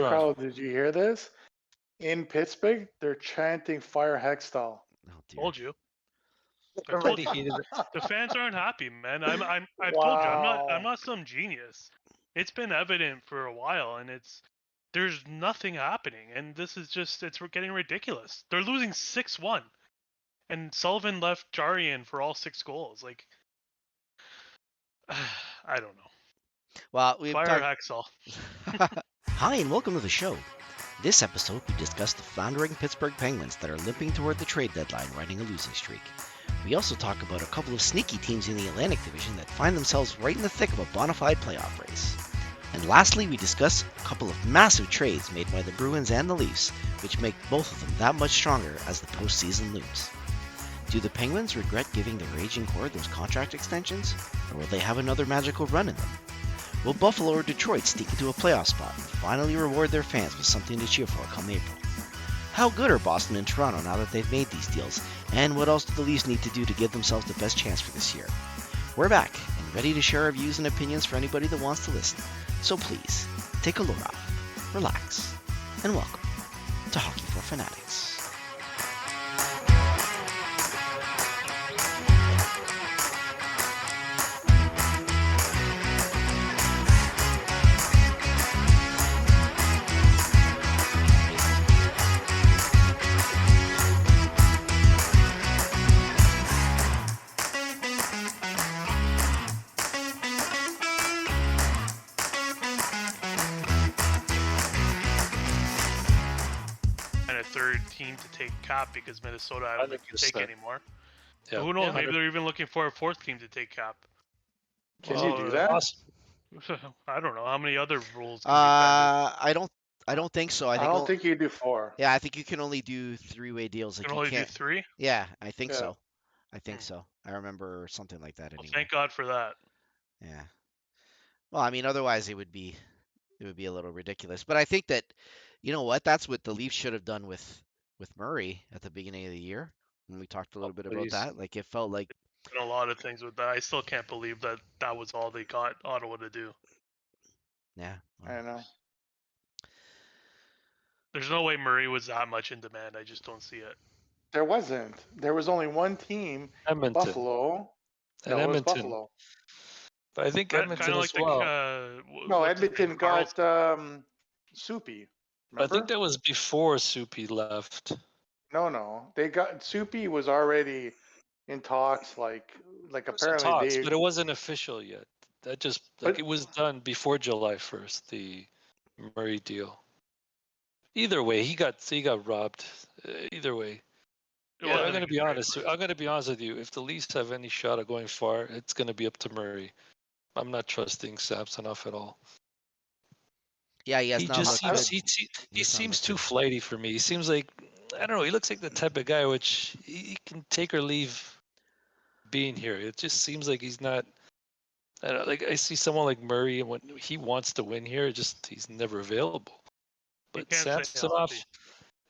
Toronto. Carl, did you hear this? In Pittsburgh, they're chanting "Fire Hextall." Oh dear. Told you. I Already told you. hated it. The fans aren't happy, man. I've told you, Wow. I'm not some genius. It's been evident for a while, and there's nothing happening, and this is just it's getting ridiculous. They're losing 6-1, and Sullivan left Jari in for all 6 goals. Like, I don't know. Well, we've Fire talked. Hextall. Hi, and welcome to the show. This episode, we discuss the floundering Pittsburgh Penguins that are limping toward the trade deadline, riding a losing streak. We also talk about a couple of sneaky teams in the Atlantic Division that find themselves right in the thick of a bonafide playoff race. And lastly, we discuss a couple of massive trades made by the Bruins and the Leafs, which make both of them that much stronger as the postseason looms. Do the Penguins regret giving their aging core those contract extensions, or will they have another magical run in them? Will Buffalo or Detroit sneak into a playoff spot and finally reward their fans with something to cheer for come April? How good are Boston and Toronto now that they've made these deals, and what else do the Leafs need to do to give themselves the best chance for this year? We're back and ready to share our views and opinions for anybody that wants to listen. So please, take a load off, relax, and welcome to Hockey for Fanatics. And a third team to take Cap because Minnesota I don't think can take 100%. anymore. Yeah. Who knows? Yeah. Maybe they're even looking for a fourth team to take Cap. Can you do that? Awesome. I don't know how many other rules. Can be bended. I don't think so. I I think don't think you do 4. yeah, I think you can only do three-way deals. You Like can you only do can't. 3. Yeah, I think Yeah. so. I think Hmm. so. I remember something like that Well, anyway. thank God for that. Yeah. Well, I mean, otherwise it would be a little ridiculous. But I think that, you know what? That's what the Leafs should have done with Murray at the beginning of the year when we talked a little bit about please. that. Like it felt like, And a lot of things with that. I still can't believe that that was all they got Ottawa to do. yeah. I know. There's no way Murray was that much in demand. I just don't see it. There wasn't. There was only one team, Edmonton. Buffalo. And No, it was Edmonton. Buffalo. But I think Kind Edmonton of like as well. No, what's his Edmonton name? got Carlson. Soupy. I think Remember? that was before Soupy left. No. They got Soupy was already in talks. Like It was in apparently talks, they. but it wasn't official yet. That just But- it was done before July 1st. The Murray deal. Either way, he got robbed. Either way, It yeah, wasn't I'm gonna a be good trade honest. for us. I'm gonna be honest with you. If the Leafs have any shot of going far, it's gonna be up to Murray. I'm not trusting Samsonov at all. Yeah, he has He not just looked seems good. he has not seems looked too good. flighty for me. He seems like I don't know. He looks like the type of guy which he can take or leave being here. It just seems like he's not. I don't, like I see someone like Murray, and when he wants to win here, he's never available. But can't stay Samsonov, healthy.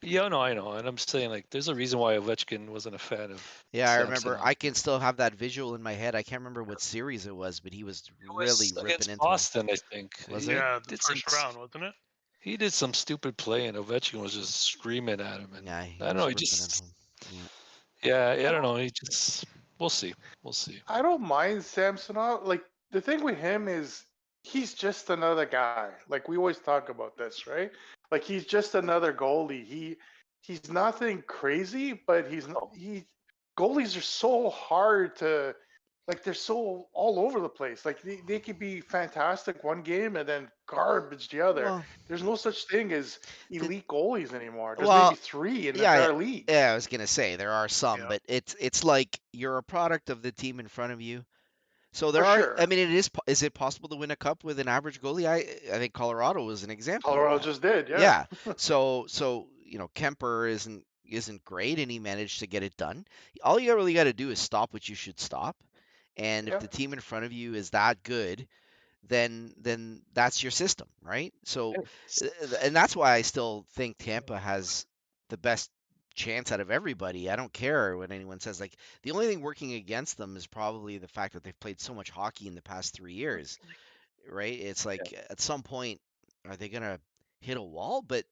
yeah, no, I know, and I'm saying like there's a reason why Ovechkin wasn't a fan of. Yeah, I remember. Samsonov. I can still have that visual in my head. I can't remember what series it was, but he was It was really ripping against into him. Boston, I think. Was He it? Yeah, the did first some, round, wasn't it? He did some stupid play, and Ovechkin was just screaming at him. And Yeah, he I don't was know. He ripping just, into him. Yeah. yeah, I don't know. He just, we'll see. I don't mind Samsonov. Like the thing with him is he's just another guy. Like we always talk about this, right? Like he's just another goalie. He's nothing crazy, but goalies are so hard to like they're so all over the place. Like they could be fantastic one game and then garbage the other. Well, There's no such thing as elite goalies anymore. There's Well, maybe 3 in the yeah, entire league. yeah, I was gonna say there are some, Yeah. but it's like you're a product of the team in front of you. So there For are. sure. I mean, is it possible to win a cup with an average goalie? I think Colorado was an example. of Colorado that. just did, yeah. Yeah. So you know Kemper isn't great, and he managed to get it done. All you really got to do is stop what you should stop, and if Yeah. the team in front of you is that good, then that's your system, right? So, and that's why I still think Tampa has the best chance out of everybody. I don't care what anyone says. Like the only thing working against them is probably the fact that they've played so much hockey in the past 3 years, right? It's like at some point, are they gonna hit a wall, but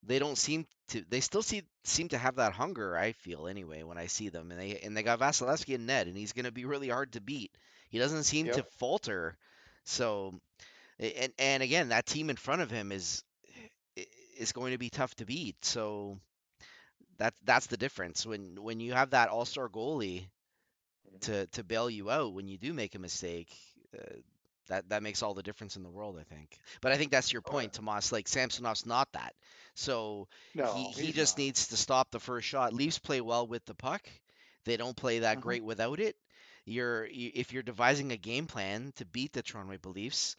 they don't seem to. They still seem to have that hunger. I feel anyway when I see them, and they got Vasilevsky in net, and he's going to be really hard to beat. He doesn't seem to Yep. falter. So, and again, that team in front of him is going to be tough to beat. So that's the difference when you have that all-star goalie to bail you out when you do make a mistake. That makes all the difference in the world, I think. But I think that's your point, Tomas. Like Samsonov's not that, so No, he he's just not. needs to stop the first shot. Leafs play well with the puck; they don't play that Mhm. great without it. If you're devising a game plan to beat the Toronto Maple Leafs,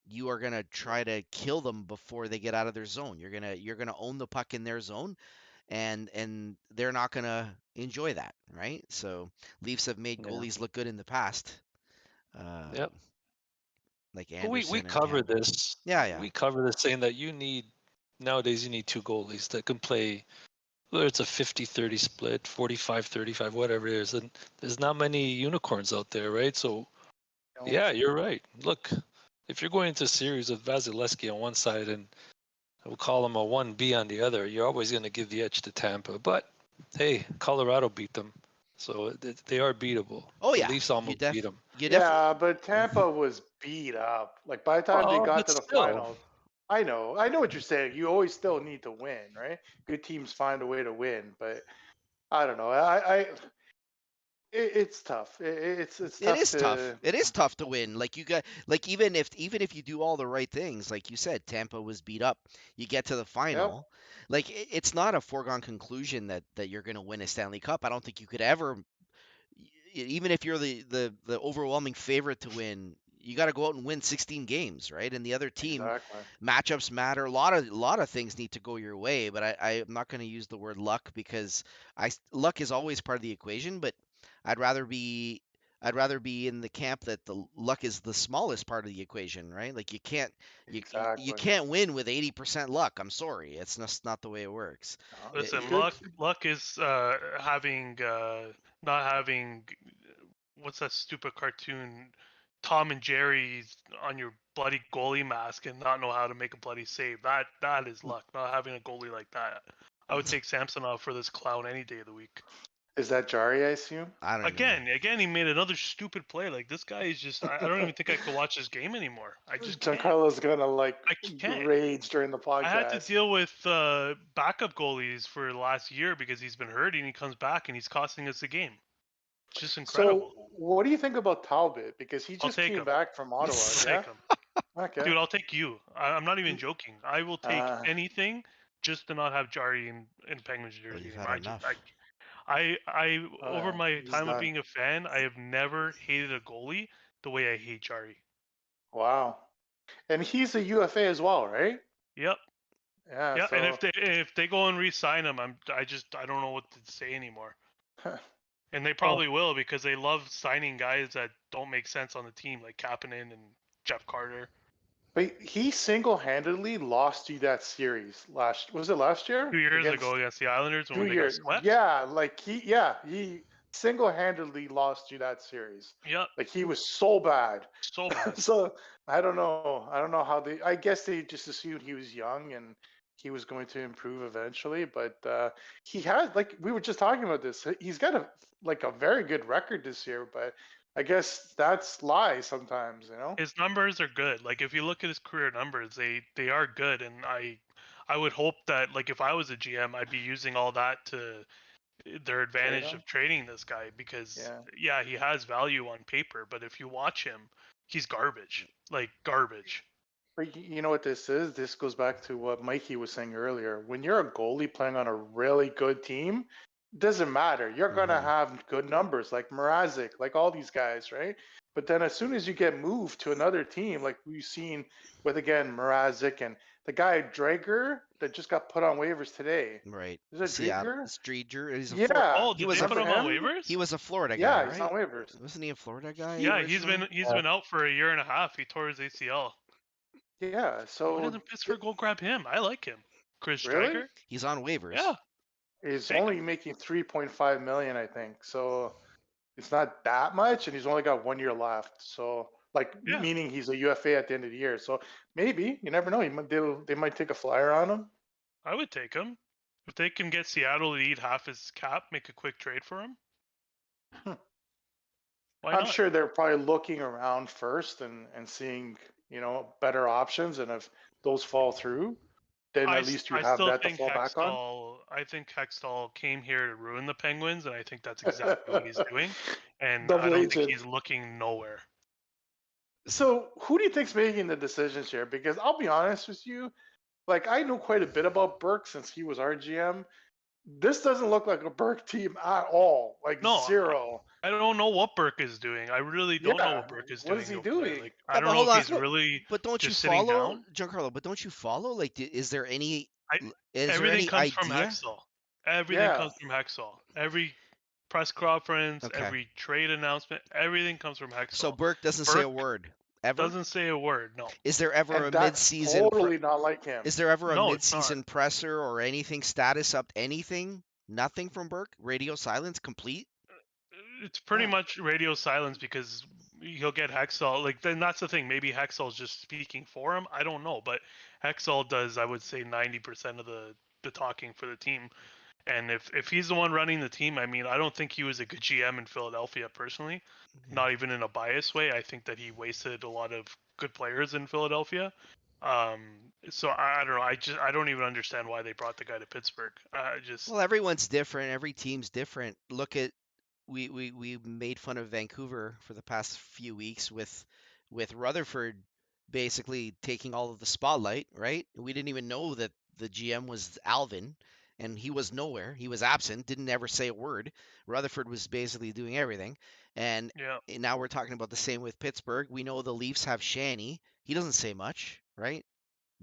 you are gonna try to kill them before they get out of their zone. You're gonna own the puck in their zone, and they're not gonna enjoy that, right? So Leafs have made Yeah. goalies look good in the past. Uh, Yep. like But we Anderson and covered Campbell. this. Yeah, yeah. We covered this saying that nowadays you need two goalies that can play, whether it's a 50-30 split, 45-35, whatever it is. And there's not many unicorns out there, right? So No. yeah, you're right. Look, if you're going into a series with Vasilevsky on one side and we'll call him a 1B on the other, you're always going to give the edge to Tampa. But hey, Colorado beat them. So they are beatable. Oh The yeah, Leafs almost beat them. you definitely. Yeah, but Tampa was beat up. Like by the time they Oh, got but to the still. finals, I know what you're saying. You always still need to win, right? Good teams find a way to win, but I don't know. It's tough. It's It tough is tough. to. It is tough to win. Like you got like even if you do all the right things, like you said, Tampa was beat up. You get to the Yep. final. Like it's not a foregone conclusion that you're going to win a Stanley Cup. I don't think you could ever even if you're the overwhelming favorite to win, you got to go out and win 16 games, right? And the other team Exactly. matchups matter. A lot of things need to go your way, but I'm not going to use the word luck because luck is always part of the equation, but I'd rather be I'd rather be in the camp that the luck is the smallest part of the equation, right? Like you Exactly. can't win with 80% luck. I'm sorry, it's just not the way it works. No. Listen, Good. luck is having not having what's that stupid cartoon, Tom and Jerry's on your bloody goalie mask and not know how to make a bloody save. That is luck. Not having a goalie like that. I would take Samsonov for this clown any day of the week. Is that Jari? I assume. I don't even know. Again, he made another stupid play. Like this guy is just. I don't even think I could watch this game anymore. I just can't. Giancarlo's gonna like I can't. rage during the podcast. I had to deal with backup goalies for the last year because he's been hurt and he comes back and he's costing us the game. It's just incredible. So, what do you think about Talbot? Because he I'll just take came him. back from Ottawa. I'll Yeah. take him. Okay. Dude, I'll take you. I'm not even joking. I will take anything just to not have Jari in Penguins Well, jersey you've anymore. had enough. I over my he's time of done. being a fan, I have never hated a goalie the way I hate Jari. Wow. And he's a UFA as well, right? Yep. Yeah. Yeah, So, and if they go and re-sign him, I don't know what to say anymore. And they probably will because they love signing guys that don't make sense on the team, like Kapanen and Jeff Carter. but he single-handedly lost you that series last year? 2 years ago against the Islanders when they got swept. Yeah, like he single-handedly lost you that series. Yep. Like he was so bad. So bad. So I don't know how they. I guess they just assumed he was young and he was going to improve eventually. But he has, like we were just talking about this. He's got a very good record this year. But I guess that's lies sometimes, you know. His numbers are good. Like if you look at his career numbers, they are good, and I would hope that like if I was a GM, I'd be using all that to their advantage of trading this guy because yeah, he has value on paper, but if you watch him, he's garbage. Like garbage. But you know what this is? This goes back to what Mikey was saying earlier. When you're a goalie playing on a really good team, it doesn't matter. You're going to have good numbers like Mrazek, like all these guys, right? But then as soon as you get moved to another team, like we've seen with, again, Mrazek and the guy Drager that just got put on waivers today. Right. Is it Drager? Streeter. He's a Oh, he did was they a put him on waivers? He was a Florida guy, Yeah, right? he's on waivers. Wasn't he a Florida guy? Yeah, he's been out for a year and a half. He tore his ACL. Yeah, so Why doesn't Pittsburgh go grab him? I like him. Chris Really? Stryker. He's on waivers. Yeah. he's Take only making 3.5 million, I think. So it's not that much, and he's only got 1 year left. So like Yeah. meaning he's a UFA at the end of the year. So maybe you never know. They might take a flyer on him. I would take him. If they can get Seattle to eat half his cap, make a quick trade for him. Hmm. Why I'm not? sure they're probably looking around first and seeing better options, and if those fall through, then at least you I have still that to think fall back on. Hextall came here to ruin the Penguins, and I think that's exactly what he's doing. And I Double don't think agent. he's looking nowhere. So who do you think's making the decisions here? Because I'll be honest with you, like I know quite a bit about Burke since he was our GM. This doesn't look like a Burke team at all. Like No, zero. I don't know what Burke is doing. I really don't know Yeah. what Burke is What doing is he over there. doing? Like, I Yeah, don't but know hold if on. he's really But don't you just sitting follow, down. Giancarlo? But don't you follow? Like, is there any is there Everything any comes from idea? Hextall. Everything Yeah. comes from Hextall. Every press conference, Okay. every trade announcement, everything comes from Hextall. So Burke doesn't say a Burke word ever. doesn't say a word. No. Is there ever a And that's mid-season? totally not like him. Is there ever a No, it's not. mid-season presser or anything? Status up? Anything? Nothing from Burke. Radio silence. Complete. It's pretty Yeah. much radio silence because he'll get Hextall. Like, then that's the thing. Maybe Hextall's just speaking for him. I don't know, but Hextall does, I would say, 90% of the talking for the team. And if he's the one running the team, I mean, I don't think he was a good GM in Philadelphia personally. Not even in a biased way. I think that he wasted a lot of good players in Philadelphia. So I don't know. I don't even understand why they brought the guy to Pittsburgh. Well, everyone's different. Every team's different. Look at we made fun of Vancouver for the past few weeks with Rutherford basically taking all of the spotlight, right? We didn't even know that the GM was Alvin, and he was nowhere. He was absent, didn't ever say a word. Rutherford was basically doing everything. And yeah. now we're talking about the same with Pittsburgh. We know the Leafs have Shanny. He doesn't say much, right?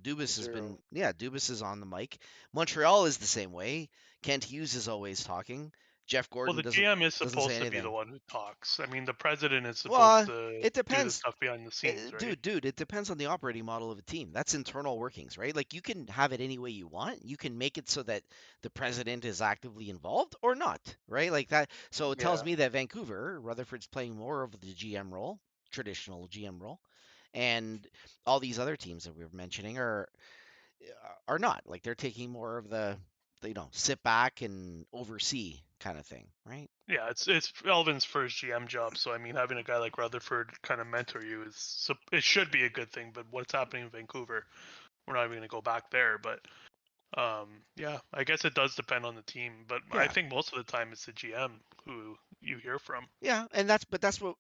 Dubas has been, Dubas is on the mic. Montreal is the same way. Kent Hughes is always talking. Jeff Gordon Well, the doesn't GM is doesn't supposed say to be the anything. one who talks. I mean, the president is Well, supposed to it do the depends. stuff behind the scenes, right? Dude, it depends on the operating model of a team. That's internal workings, right? Like you can have it any way you want. You can make it so that the president is actively involved or not, right? Like that. So it tells Yeah. me that Vancouver, Rutherford's playing more of the GM role, traditional GM role, and all these other teams that we were mentioning are not. Like they're taking more of the sit back and oversee kind of thing, right? Yeah, it's Elvin's first GM job, so I mean, having a guy like Rutherford kind of mentor you it should be a good thing. But what's happening in Vancouver, we're not even going to go back there. But yeah, I guess it does depend on the team. But I Yeah. think most of the time it's the GM who you hear from. Yeah, and that's what.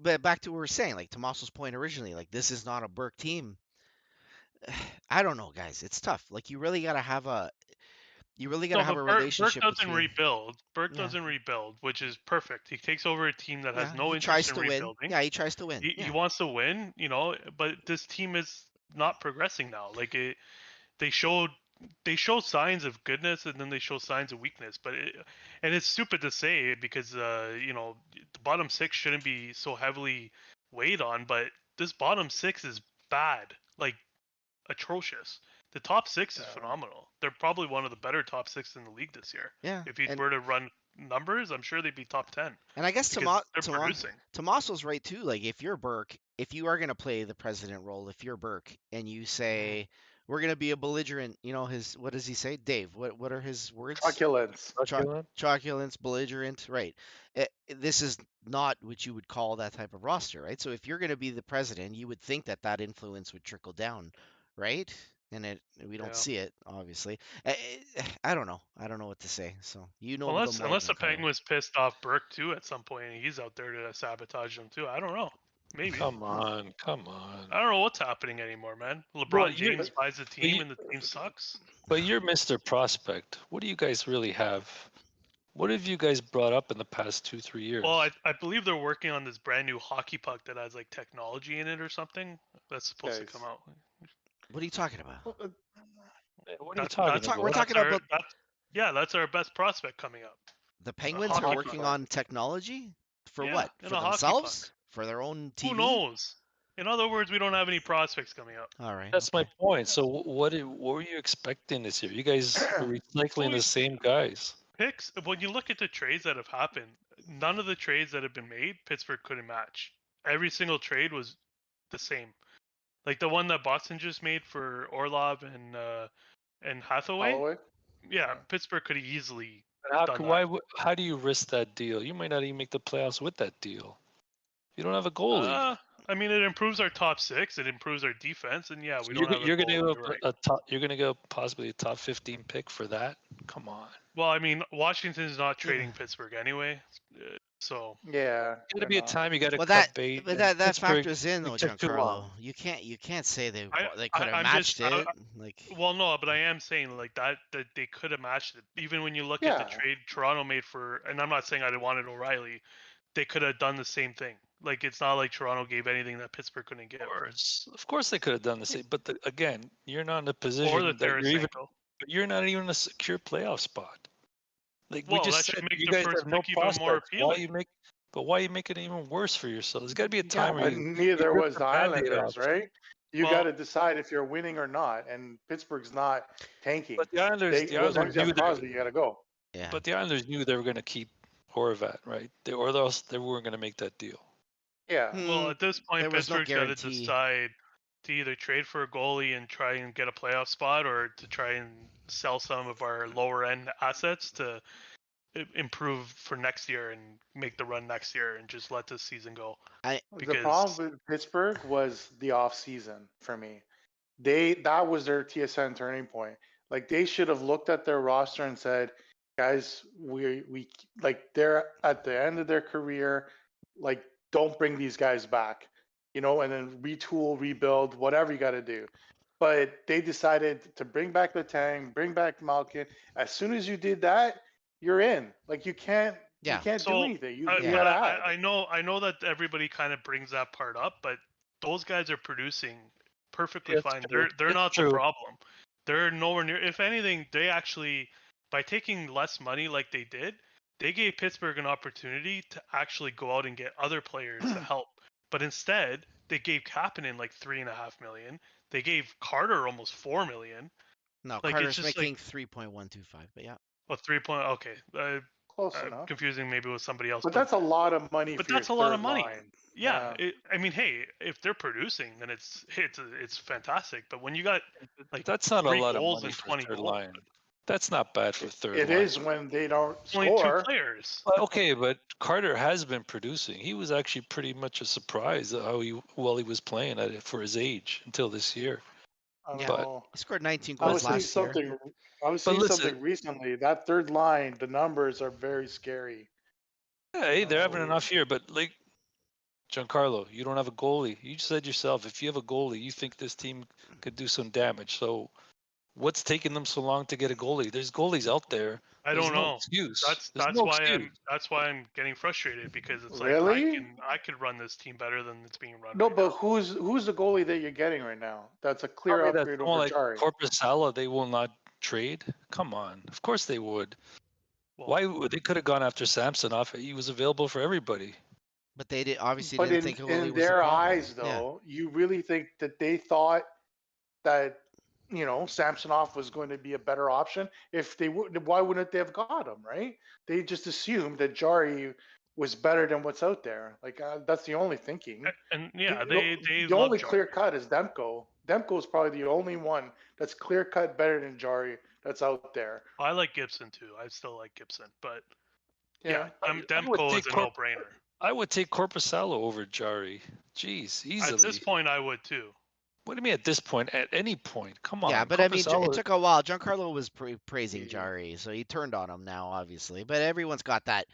But back to what we were saying, like Tomaso's point originally, like this is not a Burke team. I don't know, guys. It's tough. Like you really gotta have a No, but Burke relationship doesn't between. rebuild. Burke Yeah. doesn't rebuild, which is perfect. He takes over a team that has Yeah, no he interest tries in to win. rebuilding. Yeah, he tries to win. He Yeah. wants to win, but this team is not progressing now. Like they show signs of goodness and then they show signs of weakness. And it's stupid to say because the bottom six shouldn't be so heavily weighed on, but this bottom six is bad, like atrocious. The top six is phenomenal. They're probably one of the better top six in the league this year. Yeah. If you were to run numbers, I'm sure they'd be top 10. And I guess they're producing. Tomaso's right too. Like if you're Burke, if you are gonna play the president role, if you're Burke and you say we're gonna be a belligerent, what does he say, Dave? What are his words? Truculence. Truculence, belligerent, right? This is not what you would call that type of roster, right? So if you're gonna be the president, you would think that influence would trickle down, right? And we don't see it, obviously. I don't know. I don't know what to say. So Unless the Giancarlo. Penguins pissed off Burke too at some point, and he's out there to sabotage them too. I don't know. Maybe. Come on. I don't know what's happening anymore, man. LeBron James buys a team and the team sucks. But you're Mr. Prospect. What do you guys really have? What have you guys brought up in the past 2-3 years? Well, I believe they're working on this brand new hockey puck that has like technology in it or something. That's supposed to come out. What are you talking about? What are you talking about? We're talking about. That's our best prospect coming up. The Penguins are working on technology for what? For themselves? For their own TV? Who knows? In other words, we don't have any prospects coming up. All right. That's my point. So what were you expecting this year? You guys are recycling the same guys. Picks. When you look at the trades that have happened, none of the trades that have been made, Pittsburgh couldn't match. every single trade was the same. Like the one that Boston just made for Orlov and Hathaway. Holloway. Yeah, Pittsburgh could have easily How done can, that. how do you risk that deal? You might not even make the playoffs with that deal. You don't have a goalie. I mean, it improves our top six. It improves our defense, and yeah, we don't have a You're goal. gonna go You're right. a top. You're gonna go possibly a top 15 pick for that. Come on. Well, I mean, Washington's not trading Pittsburgh anyway, so Yeah. It's gonna be a time you got to Well, cut bait. but and that Pittsburgh, factors in though, it took too long. Giancarlo. You can't say they I could have I'm matched just it. Like well, no, but I am saying like that they could have matched it. Even when you look at the Yeah. trade Toronto made for, and I'm not saying I wanted O'Reilly, they could have done the same thing. Like it's not like Toronto gave anything that Pittsburgh couldn't give. Of course, they could have done the same. But again, you're not in a Or position the that you're even. Tarasenko. But you're not even in a secure playoff spot. Like we Well, just that should said, make you the guys first have no pick even more prospects. appealing. Why you make it even worse for yourself? There's got to be a time where But you neither rip was the the Band-Aid Islanders, off. right? You Well- got to decide if you're winning or not, and Pittsburgh's not tanking. But the Islanders, As long as you have Crosby, you got to go. yeah. But the Islanders knew they were going to keep Horvat, right? Or else they weren't going to make that deal. Yeah. Well, at this point, there was no Pittsburgh's got to guarantee. decide to either trade for a goalie and try and get a playoff spot, or to try and sell some of our lower end assets to improve for next year and make the run next year, and just let this season go. The Because- problem with Pittsburgh was the off season for me. That was their TSN turning point. Like they should have looked at their roster and said, guys, we like they're at the end of their career, like don't bring these guys back, and then retool, rebuild, whatever you got to do. But they decided to bring back the Tang, bring back Malkin. As soon as you did that, you're in. Like you can't do So, anything. You I, gotta add. I know that everybody kind of brings that part up, but those guys are producing perfectly It's fine. true. They're It's not true. the problem. They're nowhere near. If anything, they actually, by taking less money like they did, they gave Pittsburgh an opportunity to actually go out and get other players to help. But instead, they gave Kapanen like $3.5 million. They gave Carter almost $4 million. No, Like, it's Carter's just making 3.125, but yeah. Oh, 3 point. Okay, Close enough. confusing maybe with somebody else. But that's a lot of money. But for that's your a lot of third money. line. Yeah, I mean, hey, if they're producing, then it's fantastic. But when you got like That's not a 3 lot of goals money and for 20 third goals. line. That's not bad for third It line. is when they don't Only 2 score. players. Okay, but Carter has been producing. He was actually pretty much a surprise at how he was playing at it for his age until this year. I don't Yeah. know. He scored 19 I was goals seeing last year. something. I was But seeing listen- something recently. That third line, the numbers are very scary. Yeah, hey, they're having Oh. an off year, but like Giancarlo, you don't have a goalie. You said yourself, if you have a goalie, you think this team could do some damage. So what's taking them so long to get a goalie? There's goalies out there. I There's don't no know. excuse. That's There's no why excuse. I'm getting frustrated, because it's like Really? I could run this team better than it's being run. No, right but now. who's the goalie that you're getting right now? That's a clear Probably that upgrade someone over like Jari. Corpusala, they will not trade. Come on, of course they would. Well, Why they could have gone after Samsonov? He was available for everybody. But they obviously But didn't think a goalie in was the their problem. eyes, Yeah. though, you really think that they thought that Samsonov was going to be a better option? If they would, why wouldn't they have got him? Right? They just assumed that Jari was better than what's out there. Like that's the only thinking. and yeah, The- they the love only Jari. clear cut is Demko. Demko is probably the only one that's clear cut better than Jari that's out there. I like Gibson too. I still like Gibson, but Yeah. I would Demko is take a no-brainer. I would take Corpusalo over Jari. Jeez, easily. At this point, I would too. What do you mean at this point? At any point? Come on. Yeah, but I mean, it Korpisalo- took a while. Giancarlo was praising Yeah. Jari, so he turned on him now, obviously. But everyone's got that.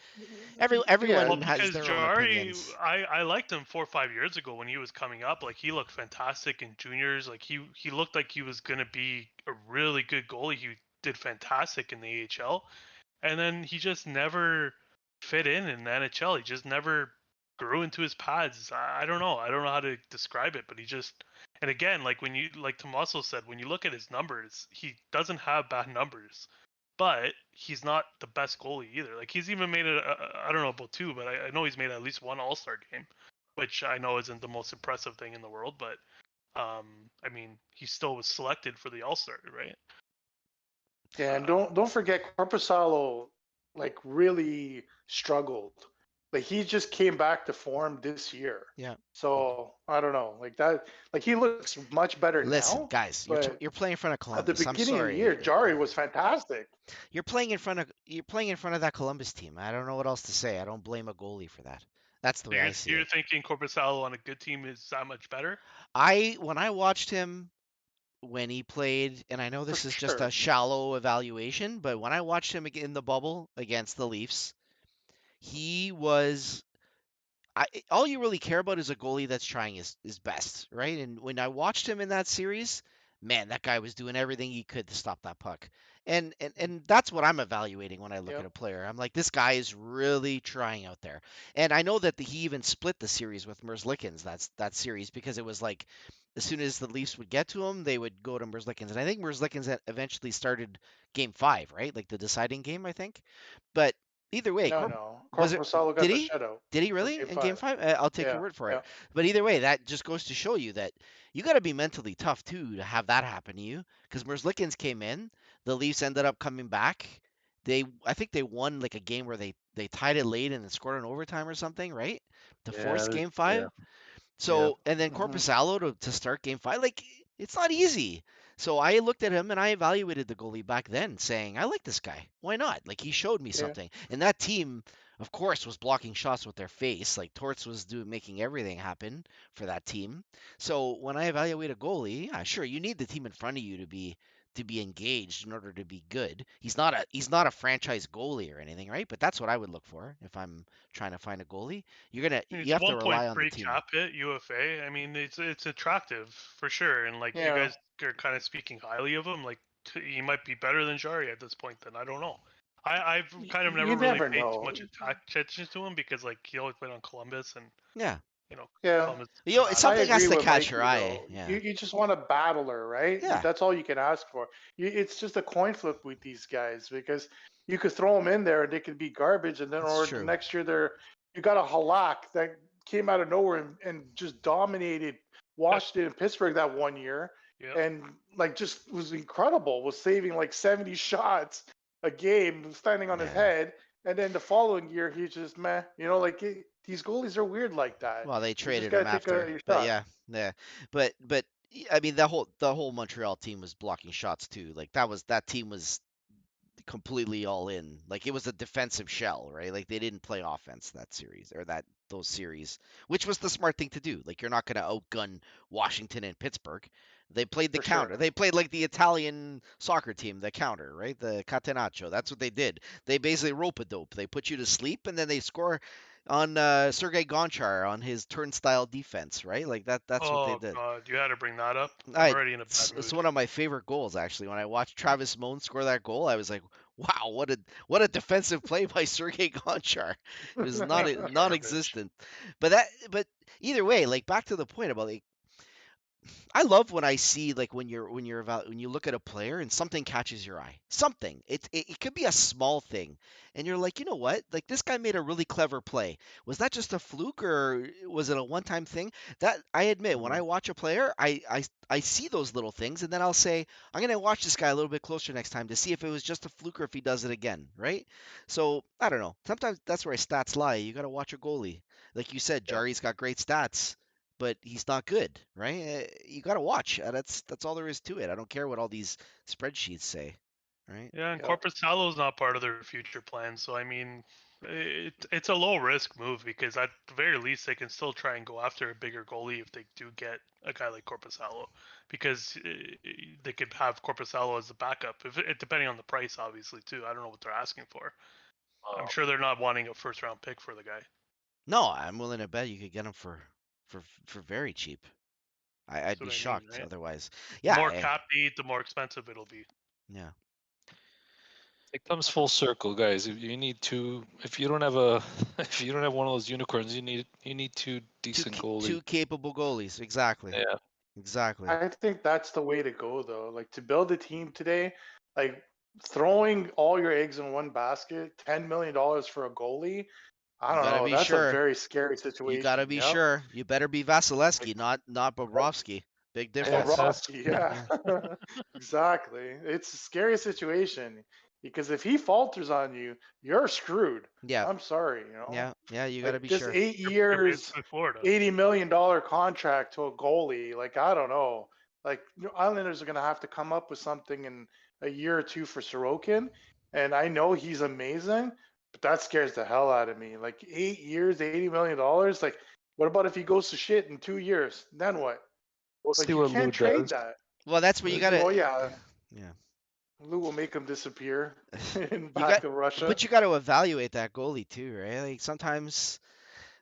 Everyone Well, has because their own Jari, opinions. I liked him 4 or 5 years ago when he was coming up. Like he looked fantastic in juniors. Like he looked like he was gonna be a really good goalie. He did fantastic in the AHL, and then he just never fit in the NHL. He just never grew into his pads. I don't know. I don't know how to describe it, but he just. And again, like Tommaso said, when you look at his numbers, he doesn't have bad numbers, but he's not the best goalie either. Like he's even made I don't know about 2, but I know he's made at least 1 All-Star game, which I know isn't the most impressive thing in the world, but I mean, he still was selected for the All-Star, right? Yeah, and don't forget Corpusalo like really struggled Like he just came back to form this year. Yeah. So I don't know, like that. Like he looks much better Listen, now. guys, But you're playing in front of at the Columbus. I'm beginning of the year, sorry. Jari was fantastic. You're playing in front of that Columbus team. I don't know what else to say. I don't blame a goalie for that. That's the way I see You're it. thinking Corpusalo on a good team is that much better? When I watched him when he played, and I know For this is just a sure. shallow evaluation, but when I watched him in the bubble against the Leafs, he was all you really care about is a goalie that's trying his best, right? And when I watched him in that series, man, that guy was doing everything he could to stop that puck. And that's what I'm evaluating when I look at Yep. a player. I'm like, this guy is really trying out there. And I know that he even split the series with Merzlikins, that series, because it was like as soon as the Leafs would get to him, they would go to Merzlikins. And I think Merzlikins eventually started game 5, right? Like the deciding game, I think. But either way, No. was it Corpusalo got did the he? shutout Did he for really Game in game 5. 5? I'll take your Yeah. word for Yeah. it. But either way, that just goes to show you that you got to be mentally tough too to have that happen to you. Because Merzlikins came in, the Leafs ended up coming back. I think they won like a game where they tied it late and then scored an overtime or something, right? To force game 5. Yeah. So, and then Hmm. Corpusalo to start game 5, like it's not easy. So I looked at him and I evaluated the goalie back then, saying, I like this guy. Why not? Like he showed me Yeah. something. And that team, of course, was blocking shots with their face. Like Torts was making everything happen for that team. So when I evaluate a goalie, yeah, sure, you need the team in front of you to be engaged in order to be good. He's not a franchise goalie or anything, right? But that's what I would look for if I'm trying to find a goalie. You It's have to rely on the 1.3 team. cap hit UFA. I mean, it's attractive for sure, and like you Yeah. guys are kind of speaking highly of him. Like he might be better than Jari at this point. Then I don't know. I've kind of You never really never paid too know. much attention to him because like he always played on Columbus, and Yeah. you know Yeah. Columbus is You know, bad. I something has agree to with catch your Mikey eye. though. Yeah. You just want a battler, right? Yeah. That's all you can ask for. It's just a coin flip with these guys because you could throw them in there and they could be garbage, and then It's or the true. next year you got a Halak that came out of nowhere and just dominated Washington and Pittsburgh that one year, Yeah. and like just was incredible. Was saving like 70 shots a game, standing on his Yeah. head, and then the following year he's just meh. Like these goalies are weird like that. Well, they You just traded gotta him take after, your but shot. yeah, yeah. But I mean, the whole Montreal team was blocking shots too. Like that team was completely all in. Like it was a defensive shell, right? Like they didn't play offense that series or those series, which was the smart thing to do. Like you're not going to outgun Washington and Pittsburgh. They played the For counter. sure. They played like the Italian soccer team, the counter, right? The catenaccio. That's what they did. They basically rope-a-dope. They put you to sleep and then they score on Sergei Gonchar on his turnstile defense, right? Like that's what they Oh did. God, you had to bring that up. I'm I already in a bad it's mood. one of my favorite goals actually. When I watched Travis Moan score that goal, I was like, "Wow, what a defensive play by Sergei Gonchar." It was not Garbage. non-existent. But either way, like back to the point about like I love when I see like when you look at a player and something catches your eye. Something. It could be a small thing. And you're like, "You know what? Like this guy made a really clever play. Was that just a fluke or was it a one-time thing?" That I admit, when I Mhm. watch a player, I see those little things and then I'll say, "I'm going to watch this guy a little bit closer next time to see if it was just a fluke or if he does it again," right? So, I don't know. Sometimes that's where stats lie. You got to watch a goalie. Like you said, Yeah. Jari's got great stats, but he's not good, right? You got to watch. That's all there is to it. I don't care what all these spreadsheets say, right? Yeah, and Yep. Corpus is not part of their future plans. So I mean, it's a low risk move because at the very least they can still try and go after a bigger goalie if they do get a guy like Corpusalo, because they could have Corpusalo as a backup if depending on the price, obviously too. I don't know what they're asking for. I'm Oh, sure they're not wanting a first round pick for the guy. No, I'm willing to bet you could get him for very cheap. I'd That's be what I mean, shocked right? otherwise. The Yeah, more cap they eat, the more expensive it'll be. yeah. it comes full circle, guys. If you don't have a, if you don't have one of those unicorns, you need two decent goalies. Two capable goalies. Exactly. Yeah. Exactly. I think that's the way to go, though. Like to build a team today, like throwing all your eggs in one basket, $10 million for a goalie. I You don't gotta know. be That's a sure. very scary You gotta situation. be Yep. sure. You better be Like Vasilevsky, not Bobrovsky. Big difference. Bobrovsky. Yeah. Yeah. Exactly. It's a scary situation. because if he falters on you, you're screwed. Yeah, I'm sorry, yeah, you got to like be this sure. 8 years, Basically Florida. $80 million contract to a goalie. Like, I don't know. Like, Islanders are gonna have to come up with something in a year or two for Sorokin, and I know he's amazing, but that scares the hell out of me. Like 8 years, $80 million. Like, what about if he goes to shit in 2 years? Then what? We'll see Like, you what Lou can't trade does. that. Well, that's where you got Well, to. yeah, Yeah. Lou will make him disappear in You got, back to Russia. but you got to evaluate that goalie too, right? Like sometimes,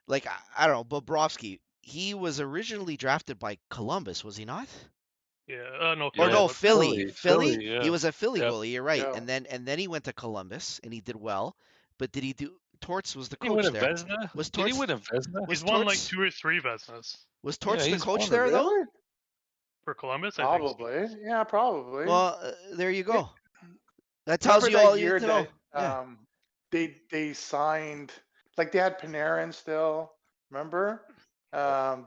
like I don't know, Bobrovsky, he was originally drafted by Columbus, was he not? Yeah. No, Or Yeah, no, Philly. Philly. Philly? He Yeah. was a Philly Yep. goalie. You're right. Yep. And then he went to Columbus and he did well. But did he do? Torts was the Did he win coach a there. Vesna? Was Did he Torts win a Vesna? was He's won like Torts 2 or 3 Vesnas was Yeah, Torts the he's coach won it. there though? Really? for Columbus. I think so. Probably. Yeah, probably. Well, there you Yeah, go. That tells remember you all that you need year to know. that Yeah. they signed, like, they had Panarin still. Remember?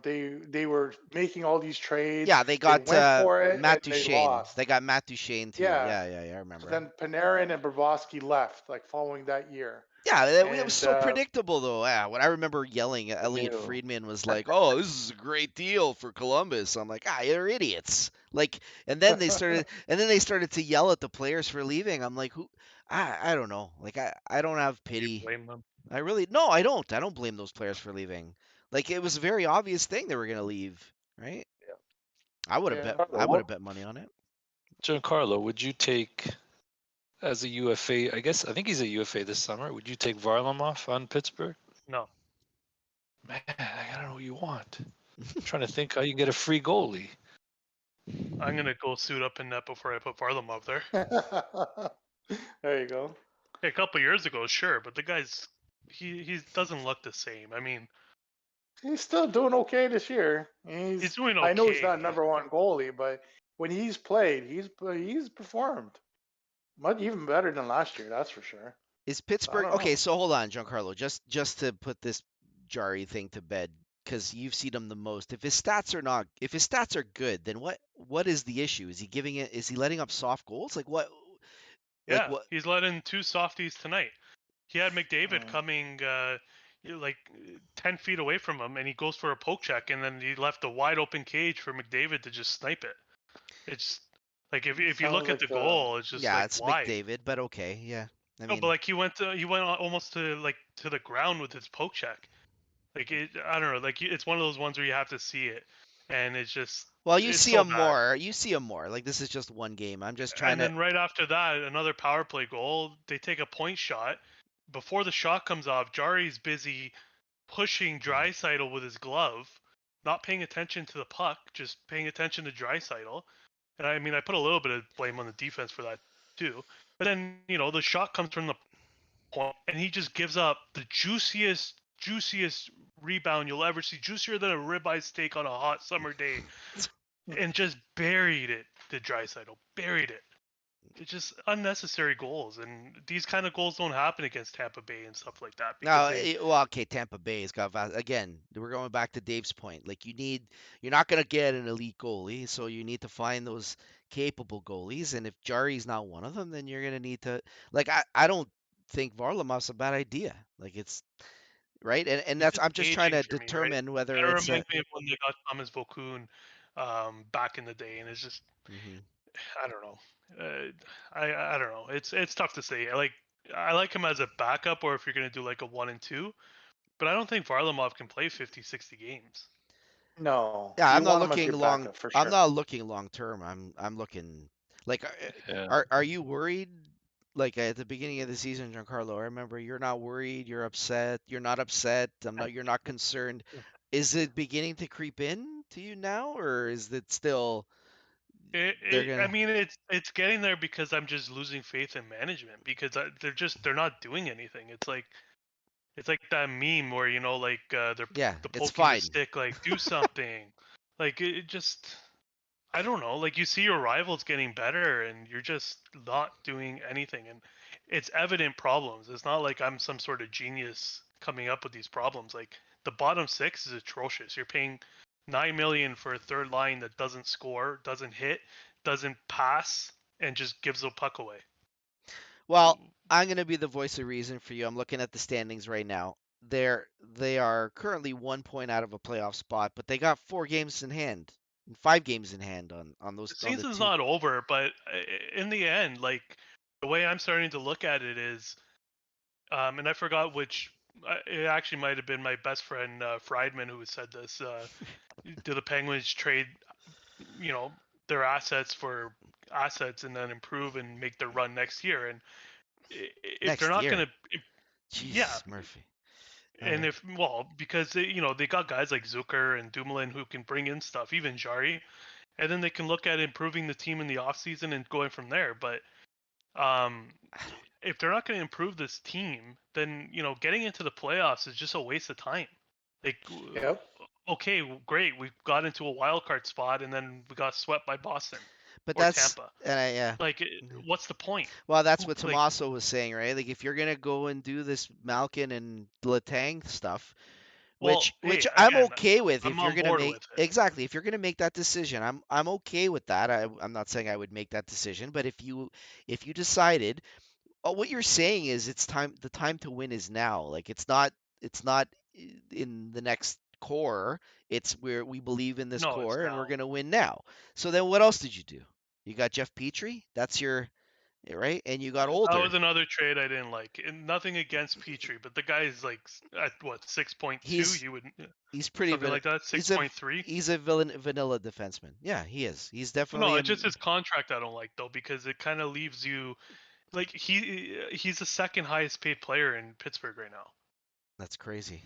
They were making all these trades. Yeah, they They got went for it and Matt they Duchene. lost. They got Matt Duchene too. Yeah. Yeah, I So remember. then Panarin and Bobrovsky left, like, following that year. Yeah, it was And so predictable though. Yeah, when I remember yelling, I Elliot knew. Friedman was like, "Oh, this is a great deal for Columbus." I'm like, "Ah, you're idiots!" Like, and then they started to yell at the players for leaving. I'm like, "Who? I don't know. Like, I don't have You pity. blame them. I really no, I don't. I don't blame those players for leaving. Like, it was a very obvious thing they were gonna leave, right? Yeah. I would have yeah, bet. I would have bet money on it. Giancarlo, would you take as a UFA? I think he's a UFA this summer. Would you take Varlamov on Pittsburgh? No. Man, I don't know what you want. I'm trying to think how you can get a free goalie. I'm gonna go suit up in net before I put Varlamov there. there you go. Hey, a couple years ago, sure, but the guy's he doesn't look the same. I mean, He's still doing okay this year. he's doing I know he's okay. not number one goalie, but when he's played, he's performed much even better than last year. That's for sure. Is I Pittsburgh don't know. okay? So hold on, Giancarlo. Just to put this Jari thing to bed, because you've seen him the most. If his stats are good, then what is the issue? Is he giving it? Is he letting up soft goals? Like what? Like Yeah, what? he's letting 2 softies tonight. He had McDavid Mm. coming like 10 feet away from him, and he goes for a poke check, and then he left a wide open cage for McDavid to just snipe it. It's like if you Sounds look at like the the goal, it's just Yeah, like it's why? McDavid, but okay, yeah. I No, mean, but like he went almost to the ground with his poke check. Like I don't know, like it's one of those ones where you have to see it, and it's just well, you it's see so him bad. more. You see him more. Like this is just one game. I'm just trying And to. then right after that, another power play goal. They take a point shot. Before the shot comes off, Jari's busy pushing Draisaitl with his glove, not paying attention to the puck, just paying attention to Draisaitl. And I mean, I put a little bit of blame on the defense for that too. But then the shot comes from the point, and he just gives up the juiciest rebound you'll ever see, juicier than a ribeye steak on a hot summer day, and just buried it to Draisaitl. Buried it. It's just unnecessary goals, and these kind of goals don't happen against Tampa Bay and stuff like that because No, well, okay, Tampa Bay's got again. We're going back to Dave's point. Like you're not gonna get an elite goalie, so you need to find those capable goalies. And if Jari's not one of them, then you're gonna need to like I don't think Varlamov's a bad idea. Like it's right, and it's that's just I'm just trying aging to for me, right? determine whether Kind of it's a. reminds me of when they got Thomas Vokoun back in the day, and it's just Mhm. I don't know. I don't know. It's tough to say. I like him as a backup, or if you're gonna do like a 1 and 2, but I don't think Varlamov can play 50, 60 games. No, Yeah, you I'm not want him as looking your long. backup for I'm sure. not looking long term. I'm looking like Yeah. are you worried like at the beginning of the season, Giancarlo? I remember you're not worried, you're upset, you're not upset. You're not concerned. Is it beginning to creep in to you now, or is it still they're I gonna? mean, it's getting there because I'm just losing faith in management because they're not doing anything. It's like that meme where like they're Yeah, the it's poking the fine. stick, like do something. Like it just I don't know. Like you see your rivals getting better, and you're just not doing anything, and it's evident problems. It's not like I'm some sort of genius coming up with these problems. Like the bottom six is atrocious. You're paying $9 million for a third line that doesn't score, doesn't hit, doesn't pass, and just gives the puck away. Well, I'm going to be the voice of reason for you. I'm looking at the standings right now. They are currently 1 point out of a playoff spot, but they got 4 games in hand, 5 games in hand on The the season's two. not over, but in the end, like the way I'm starting to look at it is, and I forgot which. It actually might have been my best friend Friedman who said this. Do the Penguins trade, you know, their assets for assets and then improve and make their run next year? And if they're Next not year. going to, yeah, Jesus, Murphy. and if because they got guys like Zucker and Dumoulin who can bring in stuff, even Jari, and then they can look at improving the team in the offseason and going from there. But um, if they're not going to improve this team, then getting into the playoffs is just a waste of time. Like, Yep. okay, great, we got into a wild card spot and then we got swept by Boston But or that's Tampa. yeah. Like, what's the point? Well, that's what Like, Tommaso was saying, right? Like if you're gonna go and do this Malkin and Letang stuff, well, which hey, I'm again, okay with, I'm if you're on gonna board make with it. exactly if you're gonna make that decision, I'm okay with that. I'm not saying I would make that decision, but if you decided, what you're saying is the time to win is now. Like it's not in the next core. It's where we believe in this No, it's core and we're now. gonna win now. So then what else did you do? You got Jeff Petrie. That's your right, and you got That older. was another trade I didn't like. And nothing against Petrie, but the guy is like at what 6.2? He's You would he's pretty something like that. he's a 6.3. he's a vanilla defenseman. Yeah, he is. He's definitely No, it's just his contract I don't like though, because it kind of leaves you like he's the second highest paid player in Pittsburgh right now. That's crazy.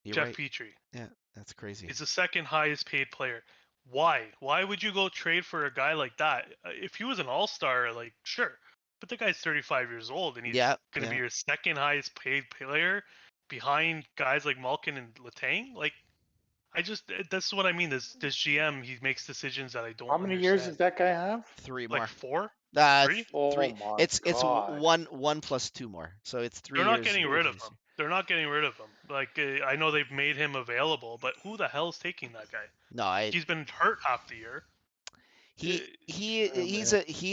You're Jeff right. Petrie. Yeah, that's crazy. He's the second highest paid player. Why? Why would you go trade for a guy like that? If he was an all-star, like sure, but the guy's 35 years old and he's Yeah, going to be yeah. your second highest paid player behind guys like Malkin and Letang. Like, that's what I mean. This GM, he makes decisions that I don't How many understand. years does that guy have? 3 Like more. 4? 3? Oh Three. my It's God. one plus 2 more. So it's 3 They're years. not getting rid of this him. They're not getting rid of him. Like, I know they've made him available, but who the hell's taking that guy? No, He's been hurt half the year. he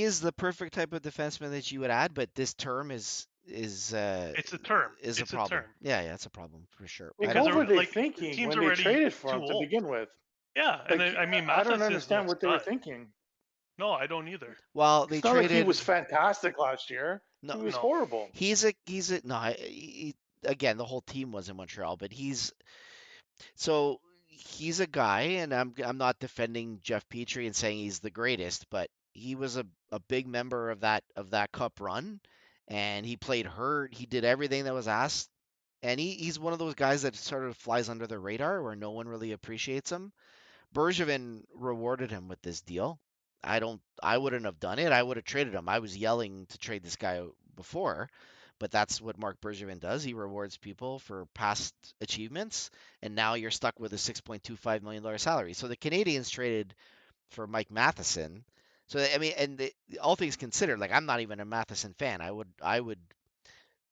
is the perfect type of defenseman that you would add, but this term is It's a term. is It's a problem. A term. Yeah, it's a problem for sure. Well, Because what were they like, the thinking team's when they already traded for him too to old. begin with? Yeah, and Like, I mean, I don't Matheson's understand no what they were stud. thinking. No, I don't either. Well, they It's not like he traded. was fantastic last year. No, He was No. horrible. he's a no. Again, the whole team was in Montreal, but he's a guy, and I'm not defending Jeff Petrie and saying he's the greatest, but he was a big member of that cup run, and he played hurt. He did everything that was asked, and he's one of those guys that sort of flies under the radar where no one really appreciates him. Bergevin rewarded him with this deal. I wouldn't have done it. I would have traded him. I was yelling to trade this guy before, but that's what Mark Bergevin does. He rewards people for past achievements, and now you're stuck with a $6.25 million salary. So the Canadians traded for Mike Matheson. So I mean, and all things considered, like I'm not even a Matheson fan. I would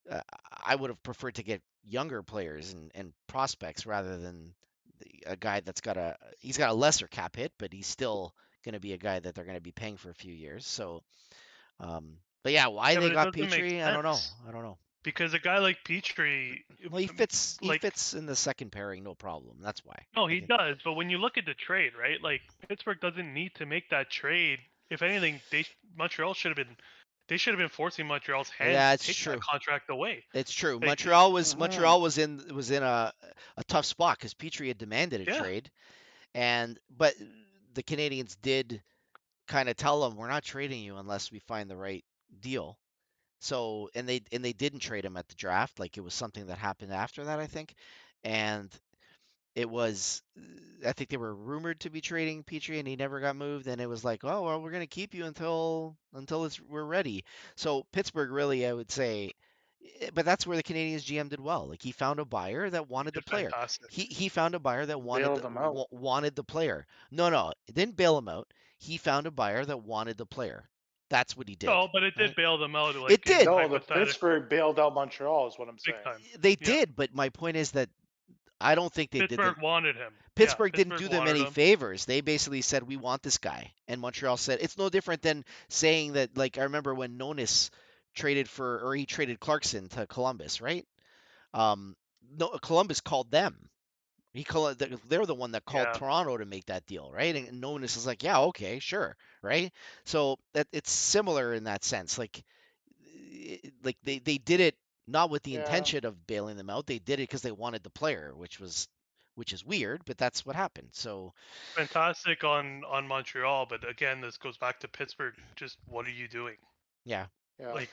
have preferred to get younger players and prospects rather than a guy he's got a lesser cap hit, but he's still going to be a guy that they're going to be paying for a few years. So, but yeah, why Yeah, they but it got doesn't make Petrie, I don't know. sense. I don't know. Because a guy like Petrie, Well, he fits like, in the second pairing, no problem. That's why. no, I he think. does. But when you look at the trade, right? Like Pittsburgh doesn't need to make that trade. If anything, Montreal should have been. They should have been forcing Montreal's hand Yeah, to it's take true. that contract away. It's true. Like, Montreal was in a tough spot because Petrie had demanded a Yeah. trade, but the Canadians did kind of tell him, we're not trading you unless we find the right deal. So and they didn't trade him at the draft. Like it was something that happened after that, I think, and it was I think they were rumored to be trading Petrie and he never got moved, and it was like, oh well, we're gonna keep you until we're ready. So Pittsburgh really, I would say, but that's where the Canadians GM did well. Like he found a buyer that wanted the It's player. fantastic. He found a buyer that Bailed them out. wanted the player. No, it didn't bail him out. He found a buyer that wanted the player. That's what he did. No, but it did right? bail them out. Like, It did. No, the hypothetical- Pittsburgh bailed out Montreal, is what I'm big saying. time. They Yeah. did, but my point is that I don't think they did them. Pittsburgh wanted him. Pittsburgh Yeah, didn't Pittsburgh do them wanted any him. favors. They basically said, we want this guy. And Montreal said, it's no different than saying that, like, I remember when Nonis traded Clarkson to Columbus, right? No, Columbus called them. They're the one that called Yeah. Toronto to make that deal, right? And Nonis is like, yeah, okay, sure, right? So that it's similar in that sense. Like they did it not with the Yeah. intention of bailing them out. They did it because they wanted the player, which is weird, but that's what happened. So Fantastic on Montreal, but again, this goes back to Pittsburgh. Just what are you doing? yeah. Yeah. Like,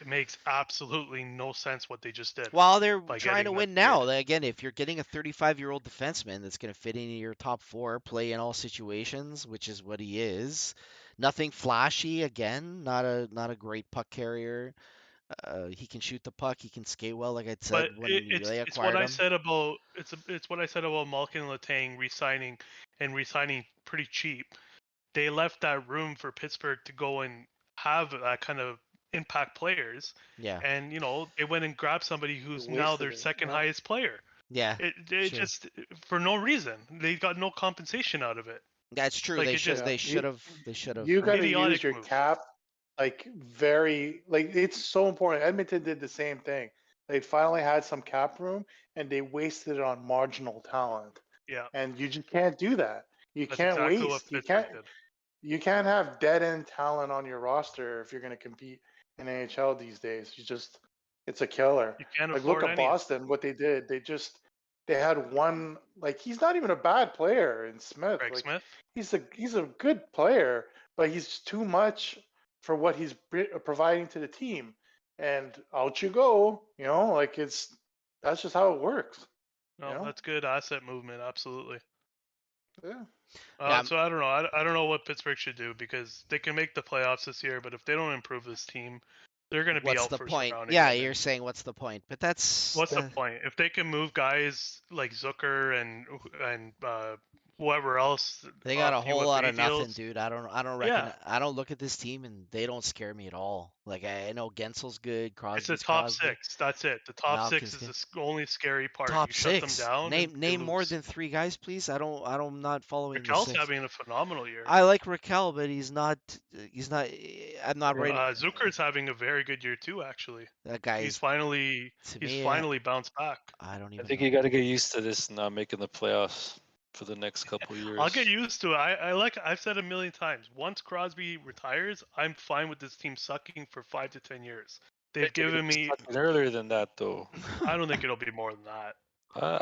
it makes absolutely no sense what they just did While they're by trying to getting that win kid. now, again, if you're getting a 35-year-old defenseman that's going to fit into your top four, play in all situations, which is what he is, nothing flashy. Again, not a great puck carrier. He can shoot the puck. He can skate well, like I But said when they it's what acquired I him. said about it's what I said about Malkin and Letang resigning pretty cheap. They left that room for Pittsburgh to go and have that kind of impact players, Yeah, and they went and grabbed somebody They who's now wasted their it. second Yeah. highest player. yeah, It sure. just for no reason. They got no compensation out of it. That's true. Like They it should just Yeah. they should have they should have. You Right? got to use idiotic your move. cap like it's so important. Edmonton did the same thing. They finally had some cap room and they wasted it on marginal talent. Yeah, And you just can't do that. You that's can't exactly what waste. You Pittsburgh can't did. you can't have dead end talent on your roster if you're going to compete in NHL these days. It's a killer. You can't Like look afford at any of it. Boston, what they did. They had one, like he's not even a bad player in Smith. Greg Like Smith. he's a good player, but he's too much for what he's providing to the team. And out you go, like that's just how it works. No, that's good asset movement. Absolutely. Yeah. Yeah, So I don't know. I don't know what Pittsburgh should do because they can make the playoffs this year, but if they don't improve this team, they're going to be what's out the first point? round Yeah, again. you're saying what's the point? But that's What's the point? If they can move guys like Zucker and whoever else, they got a whole lot UFA of nothing, deals, dude. I don't yeah, reckon. I don't look at this team and they don't scare me at all. Like I know Gensel's good, it's Crosby's the top Crosby, six. That's it. The top six Malkin's is good. the only scary part. Top You shut them six. down and they Name more lose. than three guys, please. I'm not following the Raquel's six. having a phenomenal year. I like Raquel, but he's not. I'm not ready. Zucker's having a very good year too. Actually, That guy he's is finally to he's me. finally bounced back. I don't I even think know. you got to get used to this not making the playoffs for the next couple years. I'll get used to it. I've said a million times. Once Crosby retires, I'm fine with this team sucking for 5 to 10 years. They've Think it'll given be me. fucking earlier than that, though. I don't think it'll be more than that.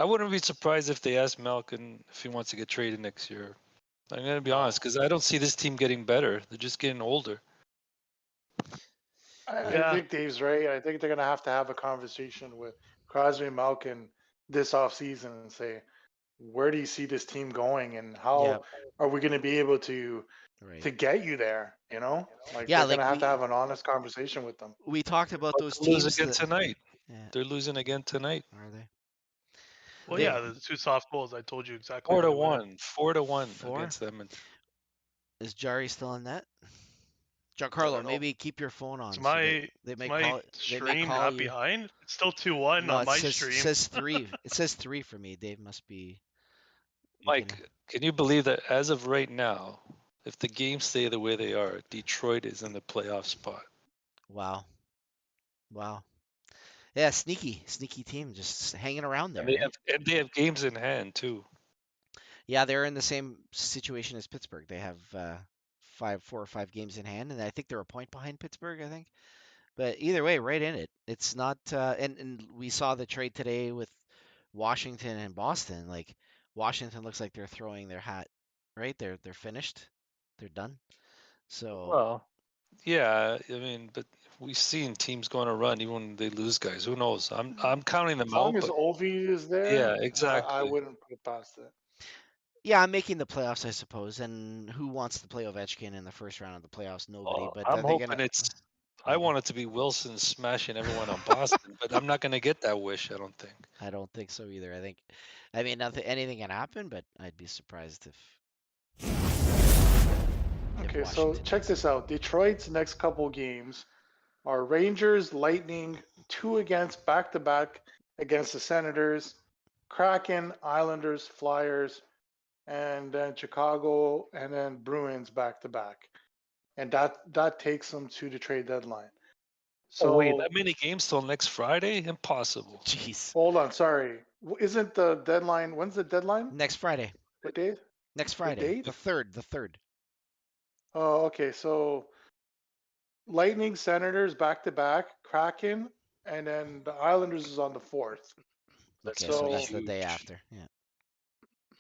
I wouldn't be surprised if they asked Malkin if he wants to get traded next year. I'm gonna be honest, because I don't see this team getting better. They're just getting older. I think Dave's right. I think they're going to have a conversation with Crosby and Malkin this offseason and say, where do you see this team going and how are we going to be able to Right. get you there? Like Yeah, they're like going to have an honest conversation with them. We talked about those They'll lose teams again that. tonight. Yeah, They're losing again tonight. are they? Well, They- yeah, the two soft goals. I told you exactly. 4 who to they win. 1. 4 to 1 Four? against Edmonton. Is Jari still in net? I Giancarlo, don't know. maybe keep your phone on. Is so my they may my call it. They may stream call not you. behind? It's still 2-1 No, on it my says stream. says three. It says three for me. Dave must be. Mike, can you believe that as of right now, if the games stay the way they are, Detroit is in the playoff spot? Wow. Yeah, sneaky team, just hanging around there. And they have games in hand too. Yeah, they're in the same situation as Pittsburgh. They have 4 or 5 games in hand, and I think they're a point behind Pittsburgh. I think, but either way, right in it. It's not. And we saw the trade today with Washington and Boston. Like Washington looks like they're throwing their hat. Right, they're finished. They're done. So Well, yeah, I mean, but we've seen teams going to run even when they lose guys. Who knows? I'm counting them As long out, as but Ovi is there, yeah, I exactly. wouldn't put it past it. yeah, I'm making the playoffs, I suppose. And who wants to play Ovechkin in the first round of the playoffs? Nobody. Well, But I'm are they hoping gonna? I want it to be Wilson smashing everyone on Boston, but I'm not going to get that wish, I don't think. I don't think so either. I mean, anything can happen, but I'd be surprised if Okay, so Washington check does. this out. Detroit's next couple games are Rangers, Lightning, 2 against back-to-back against the Senators, Kraken, Islanders, Flyers, and then Chicago, and then Bruins back-to-back. And that takes them to the trade deadline. Oh wait, So that many games till next Friday? Impossible. Jeez. hold on, sorry. Isn't the deadline? When's the deadline? Next Friday. What date? Next The Friday. date? The third. The third. Oh, okay. So Lightning, Senators back to back, Kraken, and then the Islanders is on the 4th. That's Okay, gonna so be So that's the day huge. after. Yeah.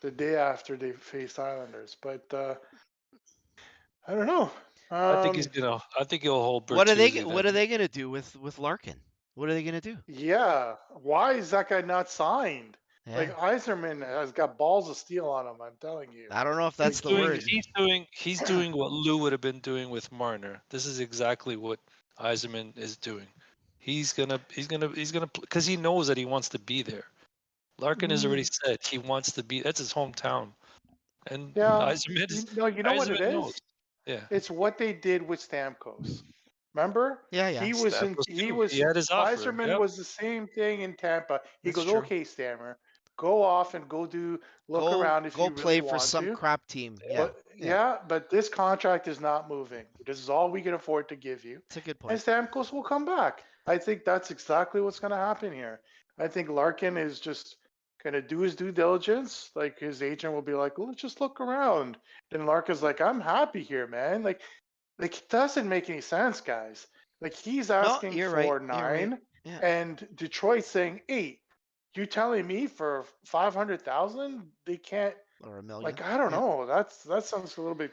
the day after they face Islanders, but I don't know. I think he'll hold What are they? Bertuzzi What then. are they gonna do with Larkin? What are they gonna do? Yeah, why is that guy not signed? Yeah. Like Eiserman has got balls of steel on him. I'm telling you. I don't know if Like that's the word. He's doing what Lou would have been doing with Marner. This is exactly what Eiserman is doing. He's gonna because he knows that he wants to be there. Larkin has already said he wants to be. That's his hometown, and Yeah, Eiserman you know what it knows. is? Yeah, It's what they did with Stamkos. Remember? Yeah, yeah. Stamkos He too. He was had his offer. Eiserman Yep. was the same thing in Tampa. He That's goes, true. okay, Stammer, go off and look around if Go you really play for want some to. crap team. Yeah. But Yeah. but this contract is not moving. This is all we can afford to give you. It's a good And point. Stamkos will come back. I think that's exactly what's going to happen here. I think Larkin is just going to do his due diligence. Like his agent will be like, well, let's just look around. And Larkin's like, I'm happy here, man. Like it doesn't make any sense, guys. Like he's No, asking you're right. for You're right. 9, Yeah. and Detroit's saying 8. You telling me for 500,000 they can't? Or a million. Like I don't Yeah. know. That sounds a little bit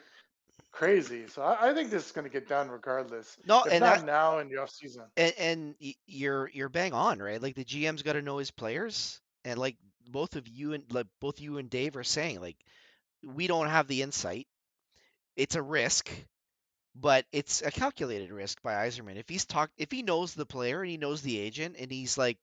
crazy. So I think this is going to get done regardless. No, If and not now in the off season. you're bang on, right? Like the GM's got to know his players, and like both you and Dave are saying, like we don't have the insight. It's a risk, but it's a calculated risk by Eiserman. If he knows the player and he knows the agent, and he's like,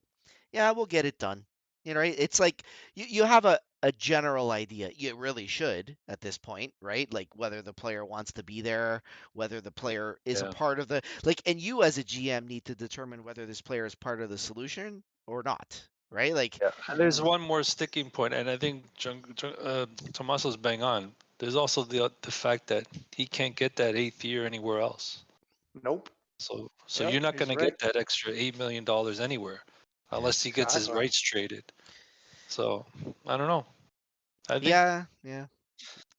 yeah, we'll get it done. You know, right? It's like you have a general idea. You really should at this point, right? Like whether the player wants to be there, whether the player is a Yeah. part of the like, and you as a GM need to determine whether this player is part of the solution or not, right? Like, Yeah. And there's one more sticking point, and I think Tomaso's bang on. There's also the fact that he can't get that 8th year anywhere else. Nope. So Yep, you're not he's going to right. get that extra $8 million anywhere, unless he gets his Exactly. rights traded. So I don't know. I think yeah, it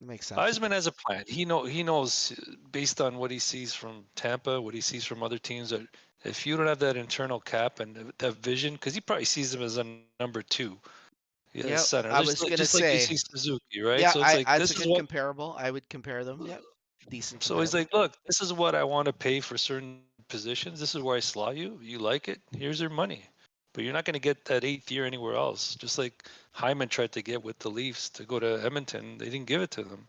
makes sense. Eisman has a plan. He knows based on what he sees from Tampa, what he sees from other teams, that if you don't have that internal cap and that vision, because he probably sees him as a number 2, Yeah, center, I was gonna just like you say, see Suzuki, right? yeah, So it's like that's a this is good what. comparable. I would compare them. Yep, decent So he's comparable. like, look, this is what I want to pay for certain positions. This is where I slot you. You like it? Here's your money. But you're not going to get that 8th year anywhere else. Just like Hyman tried to get with the Leafs to go to Edmonton, they didn't give it to them.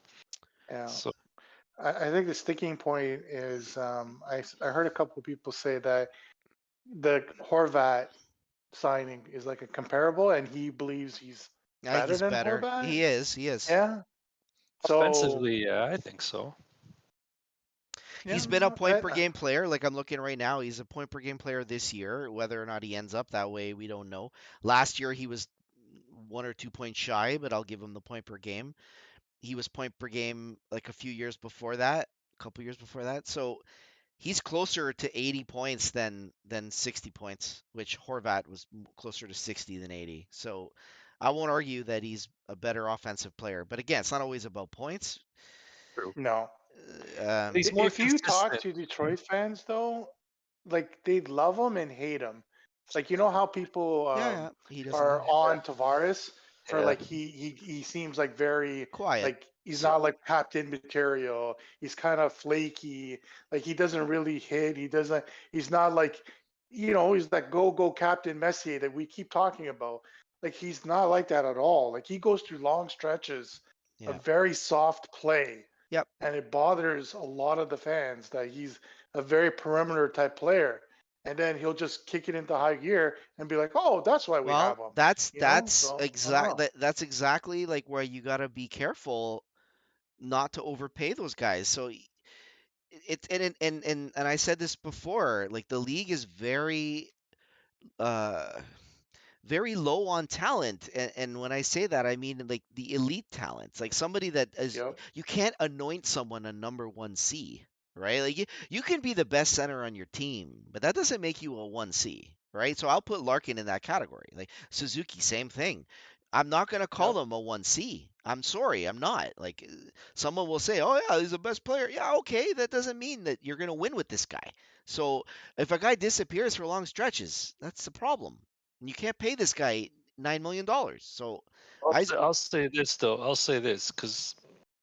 Yeah. So I think the sticking point is I heard a couple of people say that the Horvat signing is like a comparable, and he believes he's I think better he's than better. Horvat. He is. He is. Yeah. So offensively, yeah, I think so. yeah, He's been a point per game player. Like I'm looking right now, he's a point per game player this year. Whether or not he ends up that way, we don't know. Last year he was 1 or 2 points shy, but I'll give him the point per game. He was point per game like a few years before that, a couple years before that. So he's closer to 80 points than 60 points, which Horvat was closer to 60 than 80. So I won't argue that he's a better offensive player. But again, it's not always about points. True. no. He's more If you talk consistent. to Detroit fans though, like they love him and hate him. Like you know how people Yeah, he doesn't are know. on Tavares for Yeah. like he seems like very Quiet. like he's not like captain material. He's kind of flaky. Like he doesn't really hit. He's not like he's that go Captain Messier that we keep talking about. Like he's not like that at all. Like he goes through long stretches Yeah. of very soft play. Yep. And it bothers a lot of the fans that he's a very perimeter type player. And then he'll just kick it into high gear and be like, "Oh, that's why we have Well, him." that's So I don't know. that's exactly like where you got to be careful not to overpay those guys. So it's and I said this before, like the league is uh very low on talent, and when I say that I mean like the elite talents, like somebody that is Yep. you can't anoint someone a number 1C, right? Like you can be the best center on your team, but that doesn't make you a 1C, right? So I'll put Larkin in that category. Like Suzuki, same thing. I'm not going to call Yep. them a 1C. I'm sorry, I'm not. Like someone will say, "Oh yeah, he's the best player." Yeah, okay, that doesn't mean that you're going to win with this guy. So if a guy disappears for long stretches, that's the problem. And you can't pay this guy $9 million. So I I'll say this though. I'll say this because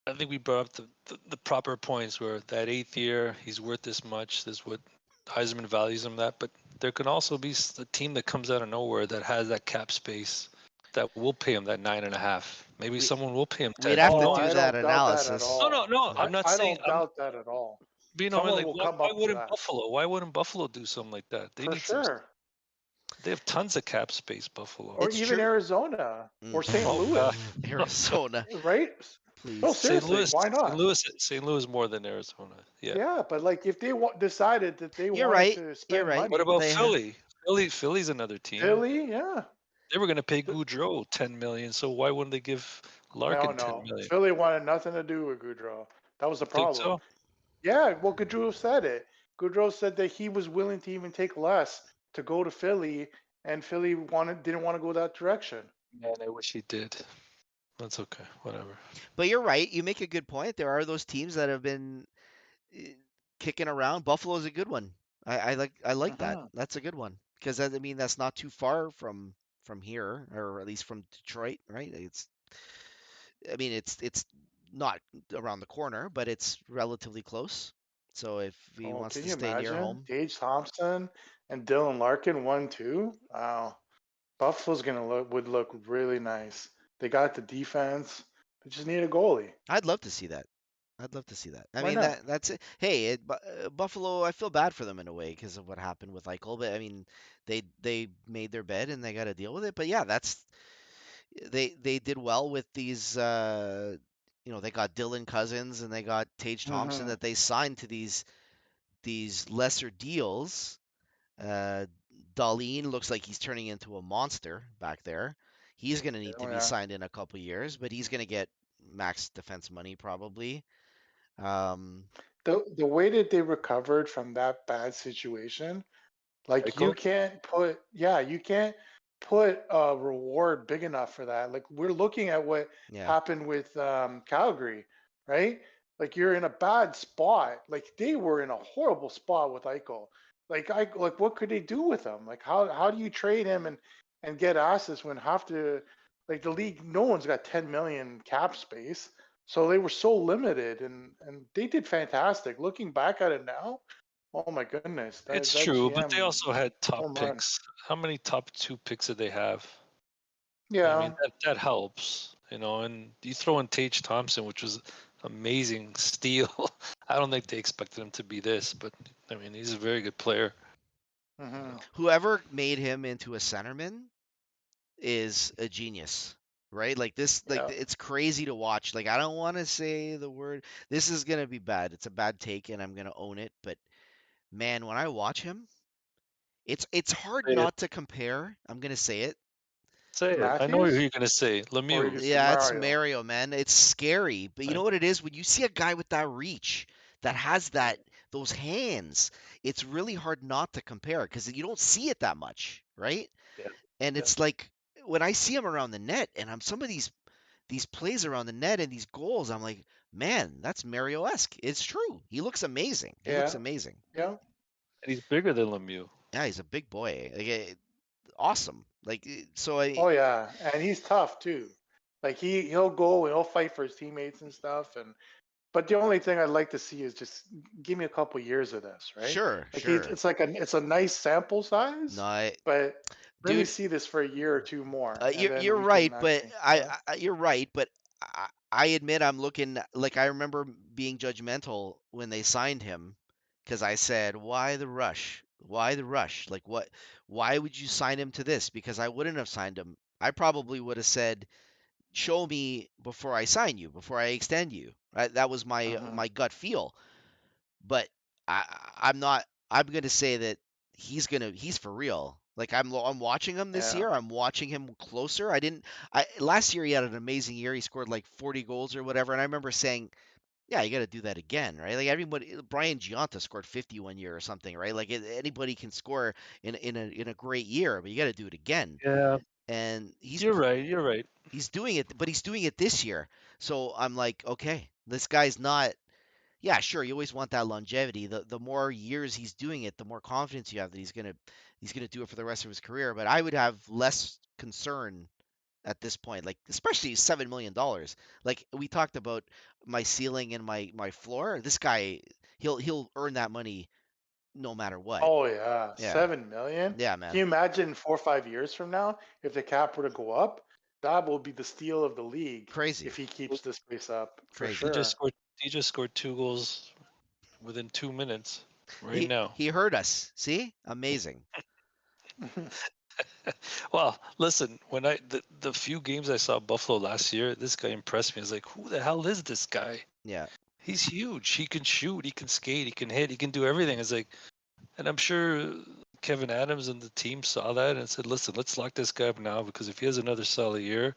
I think we brought up the proper points where that 8th year he's worth this much. This is what Heisman values him that. But there can also be a team that comes out of nowhere that has that cap space that will pay him that 9.5. Maybe we someone will pay him we'd 10. have Who to Oh, do I knows? that don't doubt that at analysis. No, all. I'm not I saying. don't doubt that at all. But I mean, Someone like, will why, come why up to wouldn't that Buffalo? Why wouldn't Buffalo do something like that? They for need some. sure. They have tons of cap space, Buffalo. Or It's even true. Arizona or St. Oh Louis, God, Arizona, right? No, please. St. seriously, Louis, why not? St. Louis more than Arizona. Yeah. Yeah, but like if they decided that they You're wanted right. to You're spend right. What money, about They Philly? Philly's another team. Philly, yeah. They were going to pay Th- Goudreau 10 million, so why wouldn't they give No, Larkin 10 no. million? Philly wanted nothing to do with Goudreau. That was the You think problem. so? Yeah, well, Goudreau said it. Goudreau said that he was willing to even take less to go to Philly, and Philly didn't want to go that direction. Man, I wish he did. That's okay. Whatever. But you're right. You make a good point. There are those teams that have been eh, kicking around. Buffalo's a good one. I like that. Hmm. That's a good one because I mean that's not too far from here, or at least from Detroit, right? It's not around the corner, but it's relatively close. So if he Oh, wants can to you stay near imagine? home, Gage Thompson and Dylan Larkin 1-2. Wow, Buffalo's would look really nice. They got the defense. They just need a goalie. I'd love to see that. I'd love to see that. I Why mean not? that's it. Hey, Buffalo. I feel bad for them in a way because of what happened with Eichel, but I mean they made their bed and they got to deal with it. But yeah, they did well with these. They got Dylan Cousins and they got Tage Thompson Hmm. that they signed to these lesser deals. Uh, Darlene looks like he's turning into a monster back there. He's going to need to Oh be yeah. signed in a couple years, but he's going to get max defense money probably. Um, The way that they recovered from that bad situation, like Eichel? you can't put a reward big enough for that. Like we're looking at what yeah. happened with Calgary, right? Like you're in a bad spot. Like they were in a horrible spot with Eichel. Like what could they do with him? Like how do you trade him and get assets when have to like the league? No one's got 10 million cap space, so they were so limited, and they did fantastic. Looking back at it now, oh my goodness, that It's that true, but they GM also had top home run. picks. How many top 2 picks did they have? I mean, Yeah, that helps, and you throw in Tage Thompson, which was amazing steal. I don't think they expected him to be this, but I mean, he's a very good player. hmm Whoever made him into a centerman is a genius, right? Like this, like yeah, it's crazy to watch. Like I don't want to say the word. This is gonna be bad. It's a bad take, and I'm gonna own it. But man, when I watch him, it's hard Say it. not to compare. I'm gonna say it. Say it. I know who Matthews you're gonna say. or you Lemieux. could say Yeah, it's Mario. Mario, man. It's scary, but you I, know what it is? When you see a guy with that reach, that has those hands, it's really hard not to compare because you don't see it that much, right? yeah, And yeah. it's like when I see him around the net, and I'm some of these plays around the net and these goals, I'm like, man, that's Mario-esque. It's true. He looks amazing. He looks Yeah, amazing. yeah. And he's bigger than Lemieux. Yeah, he's a big boy. Like, awesome. Like, so I Oh yeah, and he's tough too. Like he'll go and he'll fight for his teammates and stuff. And but the only thing I'd like to see is just give me a couple years of this, right? sure, Like sure. it's a nice sample No, size, but let me dude, see this for a year or two more, and then you're we can right, but actually. you're right, but I admit I'm looking like I remember being judgmental when they signed him because I said, "Why the rush? Why the rush? Like what? Why would you sign him to this?" Because I wouldn't have signed him. I probably would have said, "Show me before I sign you, before I extend you." Right? That was Hmm. my gut feel. But I I'm not. I'm gonna say that he's for real. Like I'm watching him this Yeah. year. I'm watching him closer. I didn't. I last year he had an amazing year. He scored like 40 goals or whatever. And I remember saying Yeah, you got to do that again, right? Like everybody, Brian Giunta scored 50 one year or something, right? Like anybody can score in a great year, but you got to do it again. Yeah, And you're right. You're right. he's doing it, but he's doing it this year. So I'm like, okay, this guy's not. Yeah, sure, you always want that longevity. The more years he's doing it, the more confidence you have that he's gonna do it for the rest of his career. But I would have less concern at this point, like especially $7 million. Like we talked about my ceiling and my floor. This guy, he'll earn that money no matter what. Oh yeah, Yeah, 7 million. yeah, Can man, you imagine 4 or 5 years from now if the cap were to go up? That will be the steal of the league if crazy, he keeps this pace up for crazy. He just sure. scored. He just scored 2 goals within 2 minutes right He now. he heard us. See, amazing. Well, listen, when the few games I saw Buffalo last year, this guy impressed me. I was like, who the hell is this guy? Yeah, He's huge. He can shoot. He can skate. He can hit. He can do everything. It's like, and I'm sure Kevin Adams and the team saw that and said, listen, let's lock this guy up now because if he has another solid year,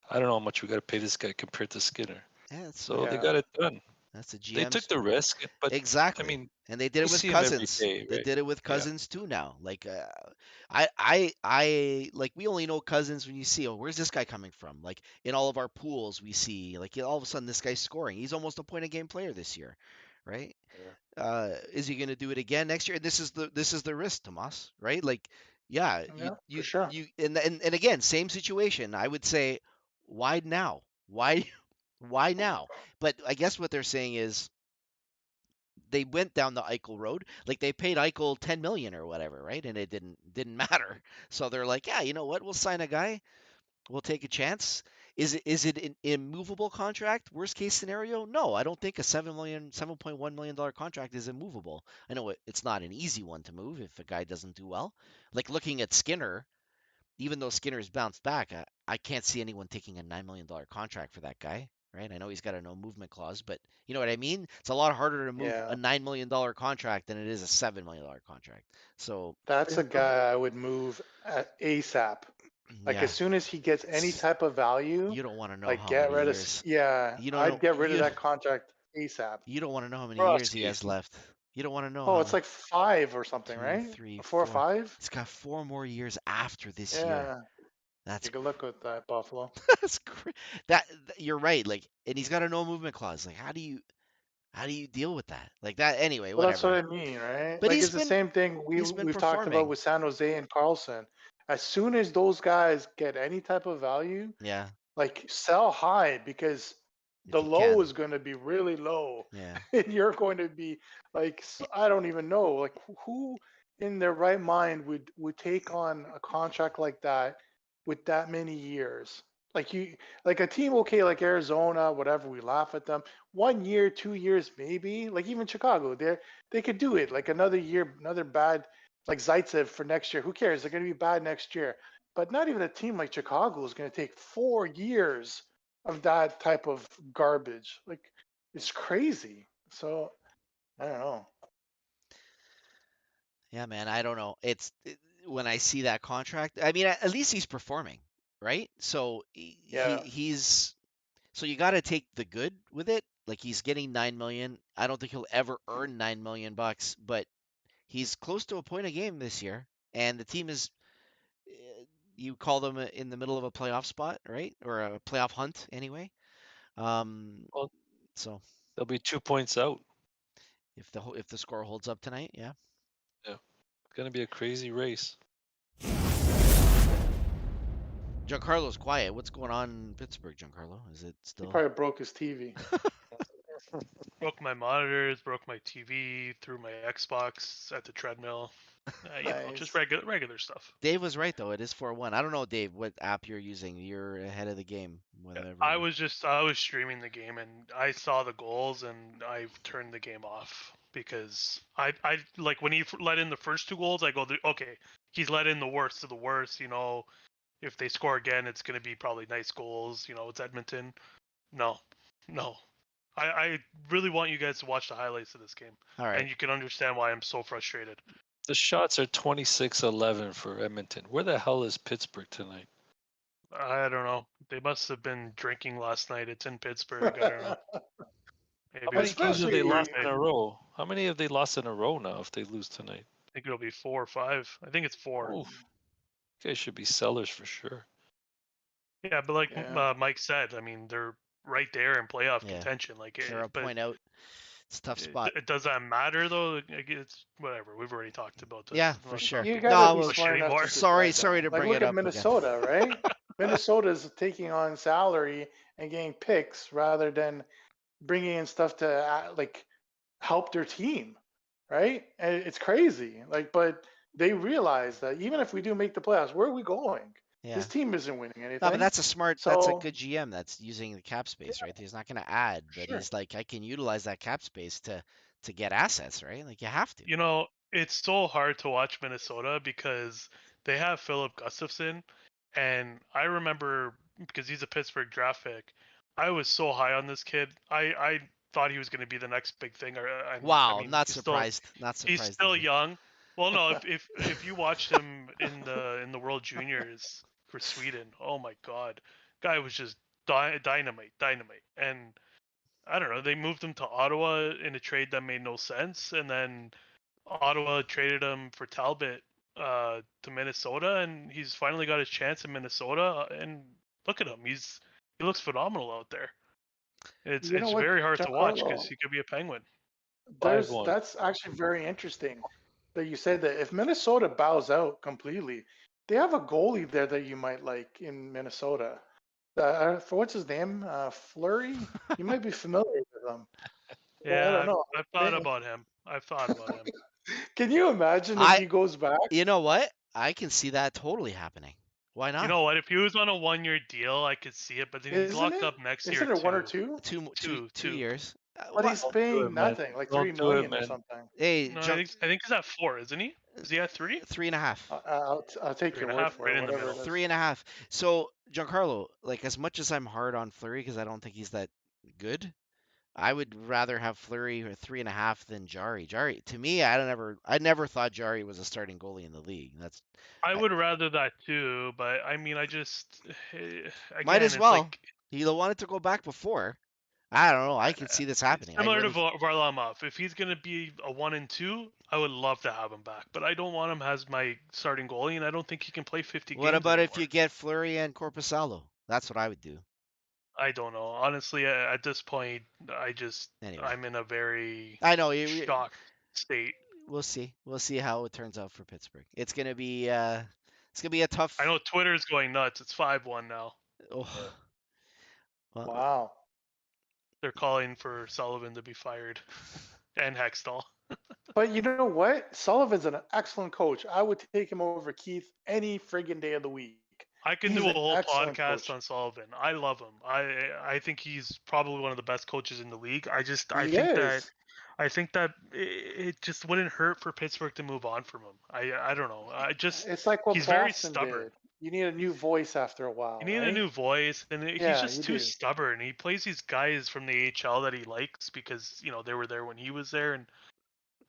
I don't know how much we got to pay this guy compared to Skinner. yeah, that's So they Yeah. got it done. that's a They took GM's. the risk, but I Exactly. mean, And they did we it with see him every Cousins. day, They right? did it with Yeah. Cousins too now. Like I like we only know Cousins when you see, oh, where's this guy coming from? Like in all of our pools we see like all of a sudden this guy's scoring. He's almost a point a game player this year, right? Is he going to do it again next year? And this is the risk, Tomas, right? Like yeah, you Yeah, for you sure. you and again, same situation. I would say why now? Why why now? But I guess what they're saying is they went down the Eichel road. Like they paid Eichel 10 million or whatever, right? And it didn't matter. So they're like, yeah, you know what? We'll sign a guy. We'll take a chance. Is it an immovable contract? Worst case scenario? No, I don't think a $7.1 million contract is immovable. I know it's not an easy one to move if a guy doesn't do well. Like looking at Skinner, even though Skinner's bounced back, I can't see anyone taking a $9 million contract for that guy, right? I know he's got a no movement clause, but you know what I mean? It's a lot harder to move Yeah. a $9 million contract than it is a $7 million contract. So, That's a guy I would move at ASAP. Like yeah, as soon as he gets any type of value, you don't want to know like how get many rid of years. yeah, You don't I'd know get rid of you that contract ASAP. you don't want to know how many years he Broski. has left. You don't want to know Oh, how it's many. like 5 or something, Two, right? three, 4 or four. 5? He's got 4 more years after this year. Yeah. That's Take a look at that, Buffalo. that's you're right. Like, and he's got a no movement clause. Like, how do you deal with that? Like that anyway, Well, that's what whatever. I mean, right? But Like he's it's the been same thing he's been we've talked about performing. with San Jose and Carlson. As soon as those guys get any type of value, Yeah, like sell high because if the you low can. is going to be really low, Yeah. and you're going to be like I don't even know like who in their right mind would take on a contract like that with that many years. Like you, like a team, okay, like Arizona, whatever. We laugh at them. 1 year, 2 years, maybe. Like even Chicago, they could do it. Like another year, another bad, like Zaitsev for next year. Who cares? They're going to be bad next year. But not even a team like Chicago is going to take 4 years of that type of garbage. Like it's crazy. So I don't know. Yeah, man, I don't know. When I see that contract, I mean, at least he's performing, right? So Yeah, he's so you got to take the good with it. Like he's getting 9 million. I don't think he'll ever earn 9 million bucks, but he's close to a point a game this year, and the team is you call them in the middle of a playoff spot, right? Or a playoff hunt anyway. Um, Well, so they'll be 2 points out. if the score holds up tonight, yeah. Yeah. It's gonna be a crazy race. Giancarlo's quiet. What's going on in Pittsburgh, Giancarlo? Is it he still? probably broke his TV. Broke my monitors, broke my TV, threw my Xbox at the treadmill. Just Nice. regular stuff. Dave was right though. It is 4-1. I don't know, Dave, what app you're using. You're ahead of the game. Whatever. I was streaming the game and I saw the goals and I turned the game off because I like when he let in the first 2 goals, I go, okay, he's let in the worst of the worst. If they score again, it's going to be probably nice goals. It's Edmonton. No. I really want you guys to watch the highlights of this game, All right. and you can understand why I'm so frustrated. The shots are 26-11 for Edmonton. Where the hell is Pittsburgh tonight? I don't know. They must have been drinking last night. It's in Pittsburgh. I don't know. How Maybe many it's games have they lost Especially- in a row? How many have they lost in a row now if they lose tonight? I think it'll be 4 or 5. I think it's 4. Oof. You guys should be sellers for sure. Yeah, but like Yeah. Mike said, I mean, they're right there in playoff Yeah. contention. Like, They're a but point out. It's a tough spot. does that matter though? Like, it's whatever. We've already talked about this. Yeah, Let's for not sure. talk You about gotta No, be well, smart enough anymore. to Sorry decide to that. bring look it at up again. Minnesota, right? Minnesota's taking on salary and getting picks rather than bringing in stuff to like help their team, right? And it's crazy. Like, but they realize that even if we do make the playoffs, where are we going? Yeah. This team isn't winning anything. No, but that's a So- good GM that's using the cap space, right? He's not going to add, but Sure. he's like, I can utilize that cap space to get assets, right? Like you have to. You know, it's so hard to watch Minnesota because they have Philip Gustafson, and I remember because he's a Pittsburgh draft pick, I was so high on this kid. I thought he was going to be the next big thing. Wow, I mean, not he's surprised. Not Still, he's surprised. still to me. young. Well, no, if you watched him in the World Juniors for Sweden, oh my God, guy was just dynamite, and I don't know. They moved him to Ottawa in a trade that made no sense, and then Ottawa traded him for Talbot to Minnesota, and he's finally got his chance in Minnesota. And look at him; he looks phenomenal out there. It's You know what, very hard to watch Giancarlo? because he could be a Penguin. There's 5-1. that's actually very interesting that you said that if Minnesota bows out completely, they have a goalie there that you might like in Minnesota. For what's his name? Flurry? You might be familiar with him. Yeah, I don't know. I've thought about him. I've thought about him. Can you imagine if I- he goes back? You know what? I can see that totally happening. Why not? You know what? If he was on a 1-year deal, I could see it. But then he's Isn't locked it? up next year Isn't it one or too. two? two two. years. But he's Don't do it, paying man. nothing, like Don't 3 do it, million or man. something. Hey, No, Junk, I think he's at 4, isn't he? Is he at 3? 3.5. I'll take your 3.5, word for right it. in the Whatever it middle. is. 3.5. So, Giancarlo, like as much as I'm hard on Fleury because I don't think he's that good, I would rather have Fleury or 3.5 than Jari. Jari, to me, I never thought Jari was a starting goalie in the league. I would rather that too, but I mean, I just again, Might as it's well. like He wanted to go back before. I don't know. I could see this happening. similar I really, to Varlamov. If he's gonna be a 1 and 2, I would love to have him back, but I don't want him as my starting goalie, and I don't think he can play 50 What games about if anymore. you get Fleury and Corpusalo? That's what I would do. I don't know. Honestly, at this point, Anyway. I'm in a very I know. shocked state. We'll see. We'll see how it turns out for Pittsburgh. It's gonna be a tough. I know Twitter's going nuts. It's 5-1 now. Oh. Well, Wow. They're calling for Sullivan to be fired and Hextall. But you know what? Sullivan's an excellent coach. I would take him over Keith any friggin' day of the week. I can He's do a an whole excellent podcast coach. on Sullivan. I love him. I think he's probably one of the best coaches in the league. I think that it just wouldn't hurt for Pittsburgh to move on from him. I don't know. It's like what he's Boston very stubborn. did. You need a new voice after a while. You need a right? new voice, and he's Yeah, just you too do. stubborn. He plays these guys from the AHL that he likes because they were there when he was there, and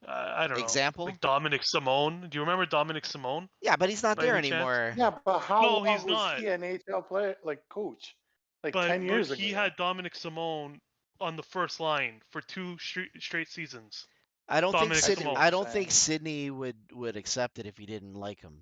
I don't know. Example? Like Dominic Simone. Do you remember Dominic Simone? yeah, but he's not By there any chance? anymore. Yeah, but how No, long he's was not. he an AHL player, like coach? Like But 10 years he ago. had Dominic Simone on the first line for 2 straight seasons. I don't think Dominic Sydney. Simone. I don't think Sydney would accept it if he didn't like him.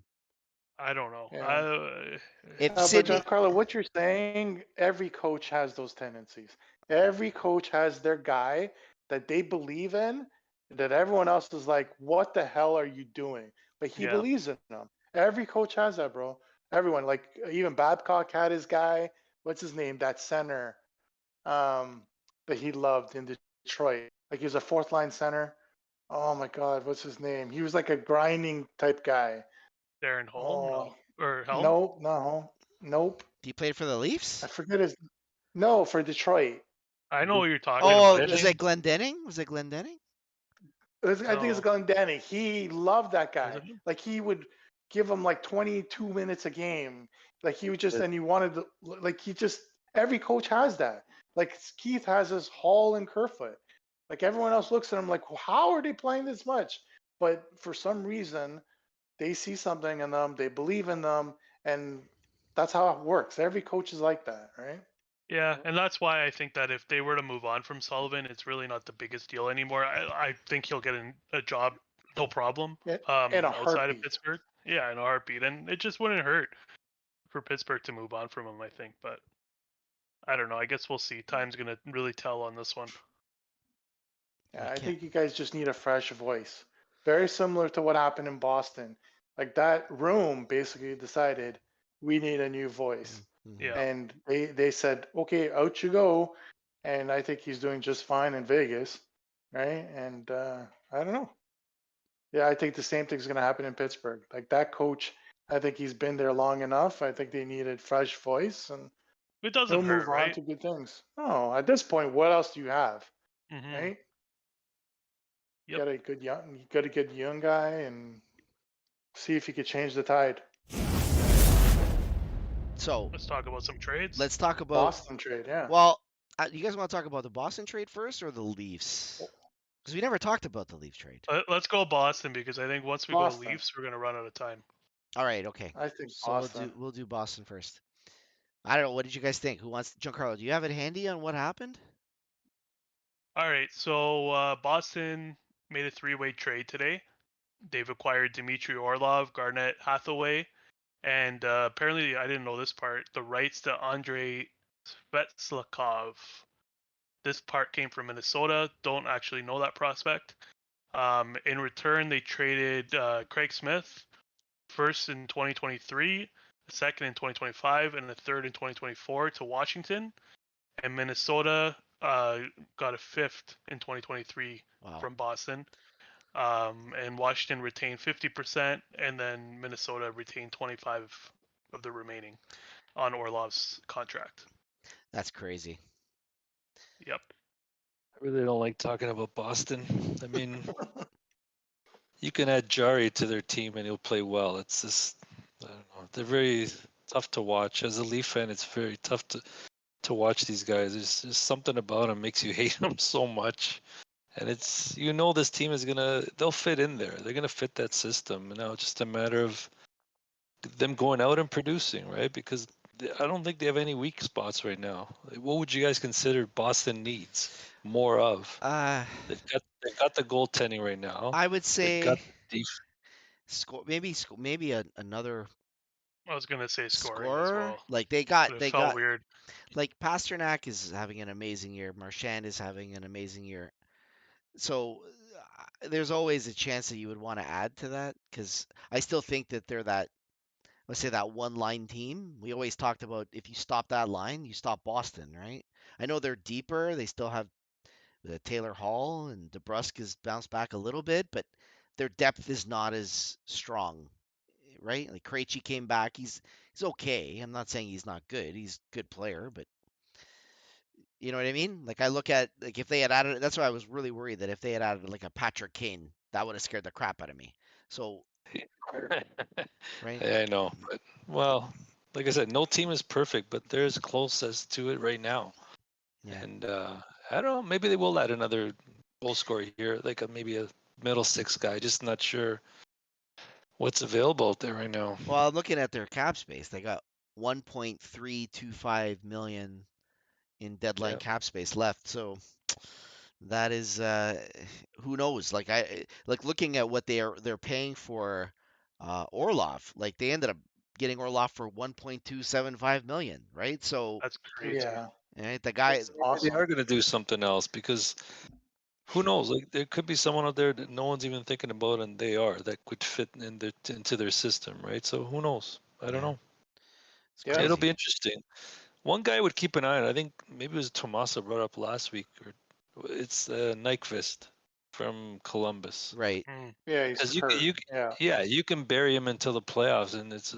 I don't know. Yeah. If But Sydney, Giancarlo, what you're saying, every coach has those tendencies. Every coach has their guy that they believe in, that everyone else is like, what the hell are you doing? But he Yeah. believes in them. Every coach has that, bro. Everyone, like even Babcock had his guy. What's his name? That center that he loved in Detroit. Like he was a fourth line center. Oh my God, what's his name? He was like a grinding type guy. Darren Holm, Oh, or Helm. Nope. he played for the Leafs. I forget his. No, for Detroit. I know what you're talking Oh, about. was it Glendening? Was it Glendening? I think it's No. Glendening. He loved that guy. Was it him? Like he would give him like 22 minutes a game. Like he would just, and he wanted to, like he just, every coach has that. Like Keith has his Hall and Kerfoot. Like everyone else looks at him like, how are they playing this much? But for some reason, they see something in them, they believe in them, and that's how it works. Every coach is like that, right? Yeah, and that's why I think that if they were to move on from Sullivan, it's really not the biggest deal anymore. I think he'll get a job, no problem, In a outside of heartbeat. Pittsburgh. Yeah, in a heartbeat, and it just wouldn't hurt for Pittsburgh to move on from him, I think. But I don't know. I guess we'll see. Time's gonna really tell on this one. Yeah, I can't- think you guys just need a fresh voice. Very similar to what happened in Boston. Like that room basically decided we need a new voice. Mhm. Yeah. And they said, okay, out you go. And I think he's doing just fine in Vegas, right? And I don't know. Yeah, I think the same thing's going to happen in Pittsburgh. Like that coach, I think he's been there long enough. I think they needed fresh voice, and It doesn't he'll move hurt, on right? to good things. No, at this point, what else do you have, Mm-hmm. right? Yep. You got a good young guy, and see if you could change the tide. So Let's talk about some trades. let's talk about. Boston trade, yeah. Well, you guys want to talk about the Boston trade first or the Leafs? Because we never talked about the Leafs trade. Let's go Boston because I think once we Boston. go Leafs, we're gonna run out of time. All right, okay. I think So Boston. we'll do Boston first. I don't know. What did you guys think? Who wants Giancarlo? Do you have it handy on what happened? All right, so Boston made a three-way trade today. They've acquired Dmitry Orlov, Garnett Hathaway, and apparently I didn't know this part. The rights to Andrei Svetlakov. This part came from Minnesota. Don't actually know that prospect. In return, they traded Craig Smith, first in 2023, a second in 2025, and a third in 2024 to Washington. And Minnesota got a fifth in 2023 Wow. from Boston. And Washington retained 50%, and then Minnesota retained 25 of the remaining on Orlov's contract. That's crazy. Yep. I really don't like talking about Boston. I mean, you can add Jari to their team and he'll play well. It's just, I don't know. They're very tough to watch. As a Leaf fan, it's very tough to watch these guys. There's just something about them makes you hate them so much. And it's, this team is they'll fit in there. They're gonna fit that system. And now it's just a matter of them going out and producing, right? Because I don't think they have any weak spots right now. What would you guys consider Boston needs more of? They've got the goaltending right now. I would They've say got the score maybe another I was gonna say scoring as scorer. well. Like they But it felt got weird. like Pasternak is having an amazing year. Marchand is having an amazing year. So there's always a chance that you would want to add to that because I still think that they're that, let's say, that one line team. We always talked about if you stop that line, you stop Boston, right? I know they're deeper. They still have Taylor Hall, and DeBrusque has bounced back a little bit, but their depth is not as strong, right? Like Krejci came back. He's okay. I'm not saying he's not good. He's a good player, but you know what I mean? Like I look at like if they had added, that's why I was really worried that if they had added like a Patrick Kane, that would have scared the crap out of me. So, right? Yeah, I know, but well, like I said, no team is perfect, but they're as close as to it right now. Yeah. And I don't know, maybe they will add another goal scorer here, like maybe a middle six guy. Just not sure what's available out there right now. Well, I'm looking at their cap space. They got 1.325 million in deadline Yeah. cap space left. So that is who knows? Like looking at what they're paying for Orlov. Like they ended up getting Orlov for 1.275 million, right? So That's crazy. Yeah, right, the guy. that's They awesome. are going to do something else because who knows? Like there could be someone out there that no one's even thinking about, and they are that could fit into their system, right? So who knows? I don't Yeah. know. It's Yeah. crazy. It'll be interesting. One guy I would keep an eye on. I think maybe it was Tomasa brought up last week, or it's Nyquist from Columbus. Right. Mm. Yeah, he's Because hurt. Yeah. you can bury him until the playoffs, and it's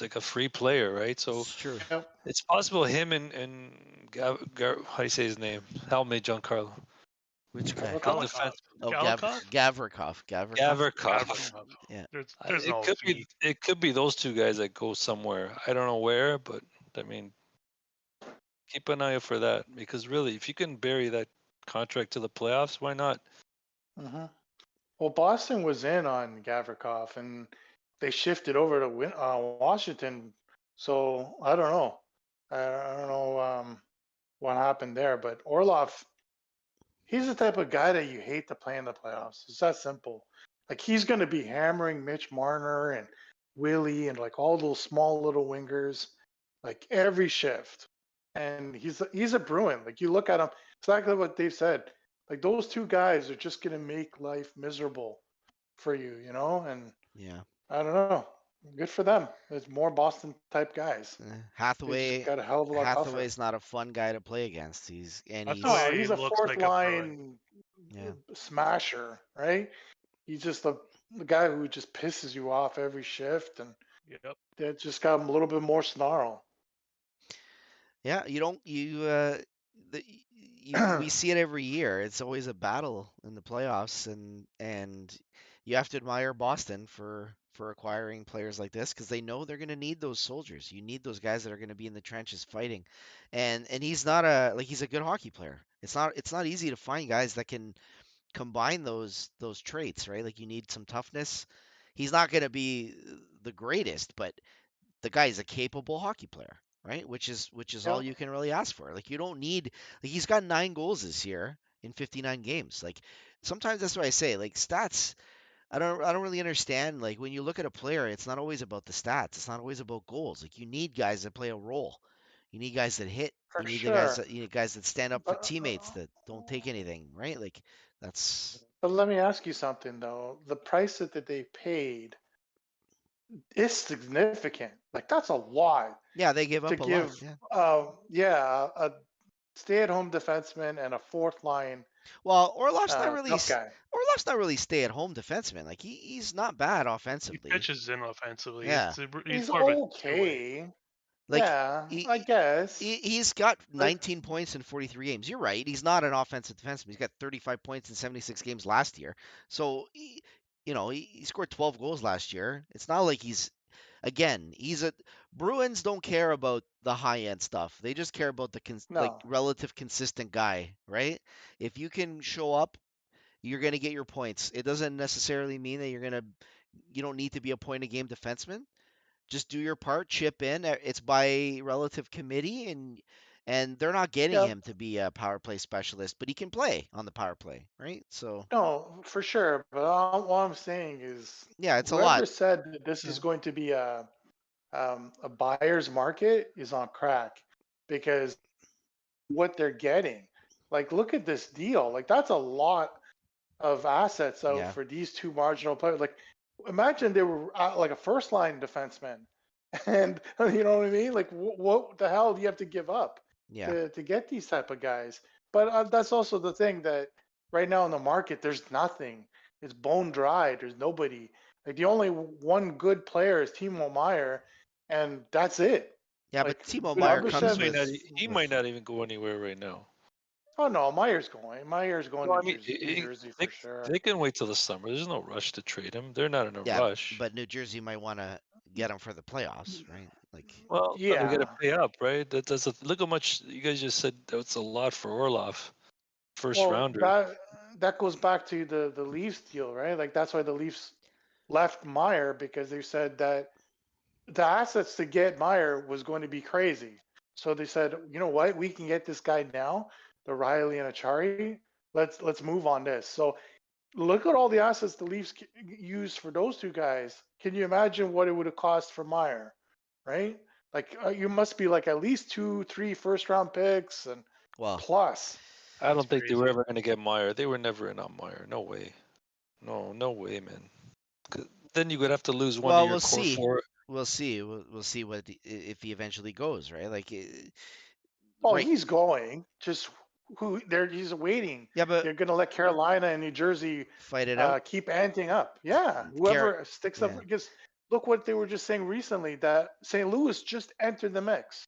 like a free player, right? So It's true. Yep. it's possible him and how do you say his name? Help me, Giancarlo. Which guy? Gavrikov? Defense. Oh, Galikov? Gavrikov. Gavrikov. Yeah. There's no fee. It could be those two guys that go somewhere. I don't know where, but I mean, keep an eye out for that because really, if you can bury that contract to the playoffs, why not? hmm Well, Boston was in on Gavrikov, and they shifted over to Washington. So I don't know. I don't know. what happened there. But Orlov, he's the type of guy that you hate to play in the playoffs. It's that simple. Like he's going to be hammering Mitch Marner and Willie and like all those small little wingers, like every shift. And he's a Bruin. Like you look at him, exactly what Dave said. Like those two guys are just going to make life miserable for you, you know. And Yeah. I don't know. Good for them. There's more Boston type guys. They just got a hell of a lot tougher. Hathaway's not a fun guy to play against. He's No, Hathaway he's a looks fourth like a Bruin. line yeah. smasher, right? He's just the guy who just pisses you off every shift, and Yep. that just got him a little bit more snarl. Yeah, we see it every year. It's always a battle in the playoffs, and you have to admire Boston for acquiring players like this because they know they're going to need those soldiers. You need those guys that are going to be in the trenches fighting, and he's not he's a good hockey player. It's not easy to find guys that can combine those traits, right? Like you need some toughness. He's not going to be the greatest, but the guy is a capable hockey player, right? Which is all Yeah, you can really ask for. Like you don't need like he's got 9 goals this year in 59 games. Like sometimes that's what I say. Like stats, I don't really understand. Like when you look at a player, it's not always about the stats. It's not always about goals. Like you need guys that play a role. You need guys that hit. for sure. You need guys that stand up for But, teammates that don't take anything, right? Like that's but let me ask you something though. The price that they paid is significant. Like that's a lot yeah, they give to up a lot. give. Yeah. A stay-at-home defenseman and a fourth line Well, tough guy. Orlov's not really stay-at-home defenseman. Like he's not bad He offensively. pitches in offensively. Yeah. He's He's more of a two-way. okay. Like Yeah, I he guess. he's got Like 19 points in 43 games. You're right. He's not an offensive defenseman. He's got 35 points in 76 games last year. So he scored 12 goals last year. It's not like he's a Bruins don't care about the high end stuff. They just care about the no. relative consistent guy, right? If you can show up, you're going to get your points. It doesn't necessarily mean that you don't need to be a point a game defenseman. Just do your part, chip in. It's by relative committee, and they're not getting Yep. him to be a power play specialist, but he can play on the power play, right? So No, for sure. But all I'm saying is, yeah, it's a whoever lot. said that this Yeah. is going to be a buyer's market is on crack, because what they're getting, like, look at this deal. Like, that's a lot of assets out Yeah. for these two marginal players. Like, imagine they were like a first line defenseman, and you know what I mean. Like, what the hell do you have to give up Yeah. to get these type of guys? But that's also the thing, that right now in the market, there's nothing. It's bone dry. There's nobody. Like the only one good player is Timo Meyer, and that's it. Yeah, but Like Timo Meyer comes Barbashev Might not, with he might not even go anywhere right now. Oh no, Meyer's going. Meyer's going Well, to I mean, New Jersey they, for sure. they can wait till the summer. There's no rush to trade him. They're not in a yeah, rush. but New Jersey might want to get him for the playoffs, right? Like Well, they got to Yeah. pay up, right? Look how much you guys just said. That's a lot for Orlov, first Well, rounder. that goes back to the Leafs deal, right? Like that's why the Leafs left Meyer, because they said that the assets to get Meyer was going to be crazy. So they said, you know what, we can get this guy now, the Riley and Achari. Let's move on this. So look at all the assets the Leafs used for those two guys. Can you imagine what it would have cost for Meyer, right? Like you must be like at least 2, 3 first round picks and well, plus. I don't That's think they were crazy. ever going to get Meyer. They were never in on Meyer. No way. No way, man. 'Cause then you would have to lose one of well, your we'll core see. four. We'll see. We'll see if he eventually goes, right? Like Oh, right. he's going. Just he's waiting. Yeah, but They're gonna let Carolina and New Jersey fight it out. keep anting up. Yeah, Car- whoever sticks up, yeah. because look what they were just saying recently, that St. Louis just entered the mix,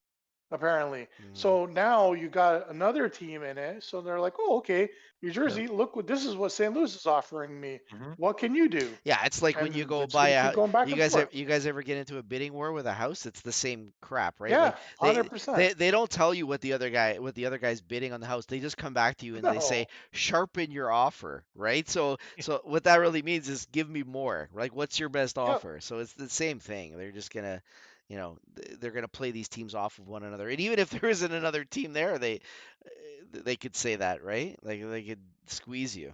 apparently. Mm. So now you got another team in it. So they're like, oh, okay, New Jersey, look what this is what St. Louis is offering me. Mhm. What can you do? Yeah, it's like when you And go they're just buy gonna a keep going back you and guys forth. you guys ever get into a bidding war with a house? It's the same crap, right? Yeah, Like 100%. they don't tell you what the other guy's bidding on the house. They just come back to you and they say No. sharpen your offer, right? So what that really means is give me more. Like what's your best Yep. offer? So it's the same thing. They're just gonna they're going to play these teams off of one another. And even if there isn't another team there, they could say that, right? Like they could squeeze you.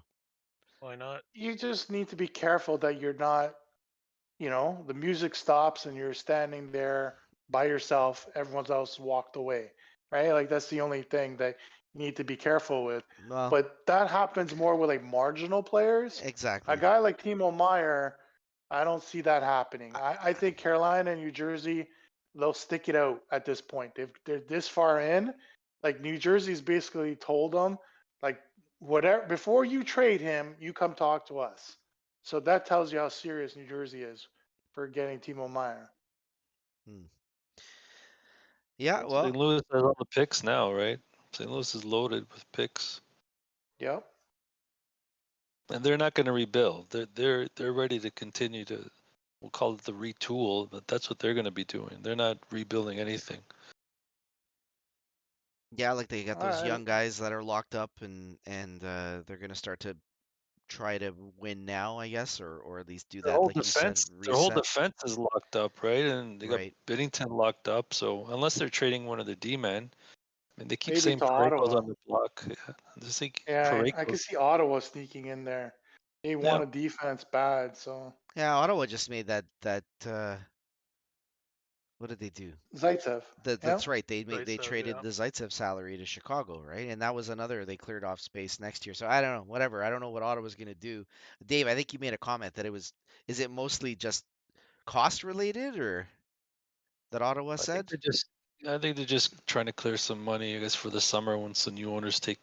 Why not? You just need to be careful that you're not, the music stops and you're standing there by yourself, everyone else walked away, right? Like that's the only thing that you need to be careful with. Well, But that happens more with like marginal players. A exactly. guy like Timo Meyer, I don't see that happening. I think Carolina and New Jersey, they'll stick it out at this point. They're this far in. Like New Jersey's basically told them, like, whatever, before you trade him, you come talk to us. So that tells you how serious New Jersey is for getting Timo Meyer. Yeah, well, St. Louis has all the picks now, right? St. Louis is loaded with picks, Yep. and they're not going to rebuild. They're ready to continue to. We'll call it the retool, but that's what they're going to be doing. They're not rebuilding anything. yeah, like they got All those right. young guys that are locked up, and they're going to start to try to win now, I guess, or at least do Their that, whole like you said, defense, reset. is locked up, right? And they got Right. Binnington locked up. So unless they're trading one of the D-men, I mean, they keep Maybe saying to Parayko's Ottawa. on the block. Yeah, just think Yeah, I Parayko. could see Ottawa sneaking in there. They Yeah, want a defense bad, so Yeah, Ottawa just made that what did they do? Zaitsev. Yeah. That's right. They Zaitsev, traded yeah. the Zaitsev salary to Chicago, right? And that was another, they cleared off space next year. So I don't know, whatever. I don't know what Ottawa's going to do. Dave, I think you made a comment that is it mostly just cost related, or that Ottawa I think said? they're just trying to clear some money, I guess, for the summer once the new owners take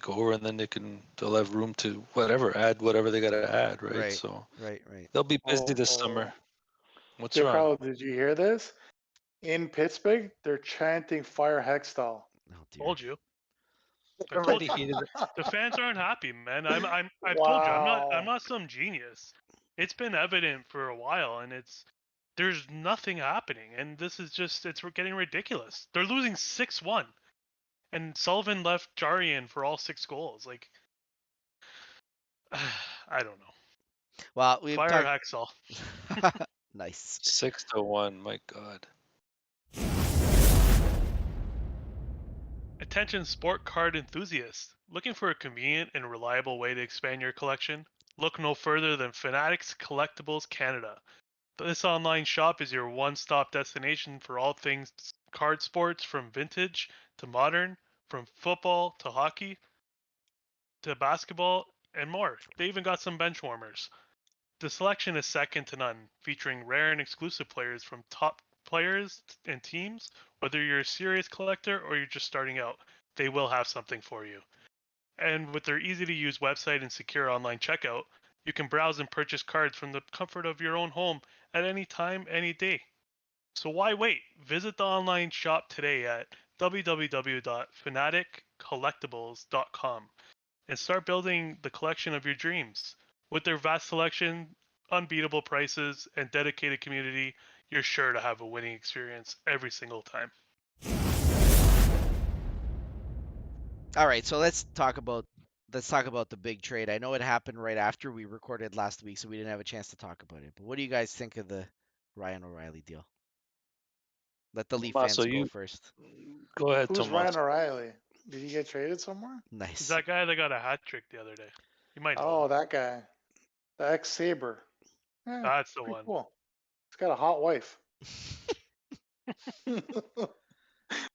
over, and then they'll have room to add whatever they got to add, right? Right. So Right. Right. they'll be busy this Oh, summer. What's J. wrong? Carl, did you hear this? In Pittsburgh, they're chanting "Fire Hextall." Oh dear. Told you. I told Already you. heated. The fans aren't happy, man. I've told you. I'm Wow. not some genius. It's been evident for a while, and there's nothing happening, and this is just it's getting ridiculous. They're losing 6-1, and Sullivan left Jarian for all 6 goals. Like, I don't know. Well, we've Fire talked. Hextall. Nice. 6-1. My God. Attention sport card enthusiasts. Looking for a convenient and reliable way to expand your collection? Look no further than Fanatics Collectibles Canada. This online shop is your one-stop destination for all things card sports, from vintage to modern, from football to hockey to basketball and more. They even got some bench warmers. The selection is second to none, featuring rare and exclusive players from top players and teams. Whether you're a serious collector or you're just starting out, they will have something for you. And with their easy to use website and secure online checkout, you can browse and purchase cards from the comfort of your own home at any time, any day. So why wait? Visit the online shop today at www.fanaticcollectibles.com and start building the collection of your dreams. With their vast selection, unbeatable prices, and dedicated community, you're sure to have a winning experience every single time. All right, so let's talk about the big trade. I know it happened right after we recorded last week, so we didn't have a chance to talk about it. But what do you guys think of the Ryan O'Reilly deal? Let the Leaf Tommaso, fans go you first. go ahead, Who's Ryan Tommaso. O'Reilly? Did he get traded somewhere? He's Nice. that guy that got a hat trick the other day. You might know Oh, him. that guy. The ex-Sabre. Yeah, That's the pretty one. cool. He's got a hot wife.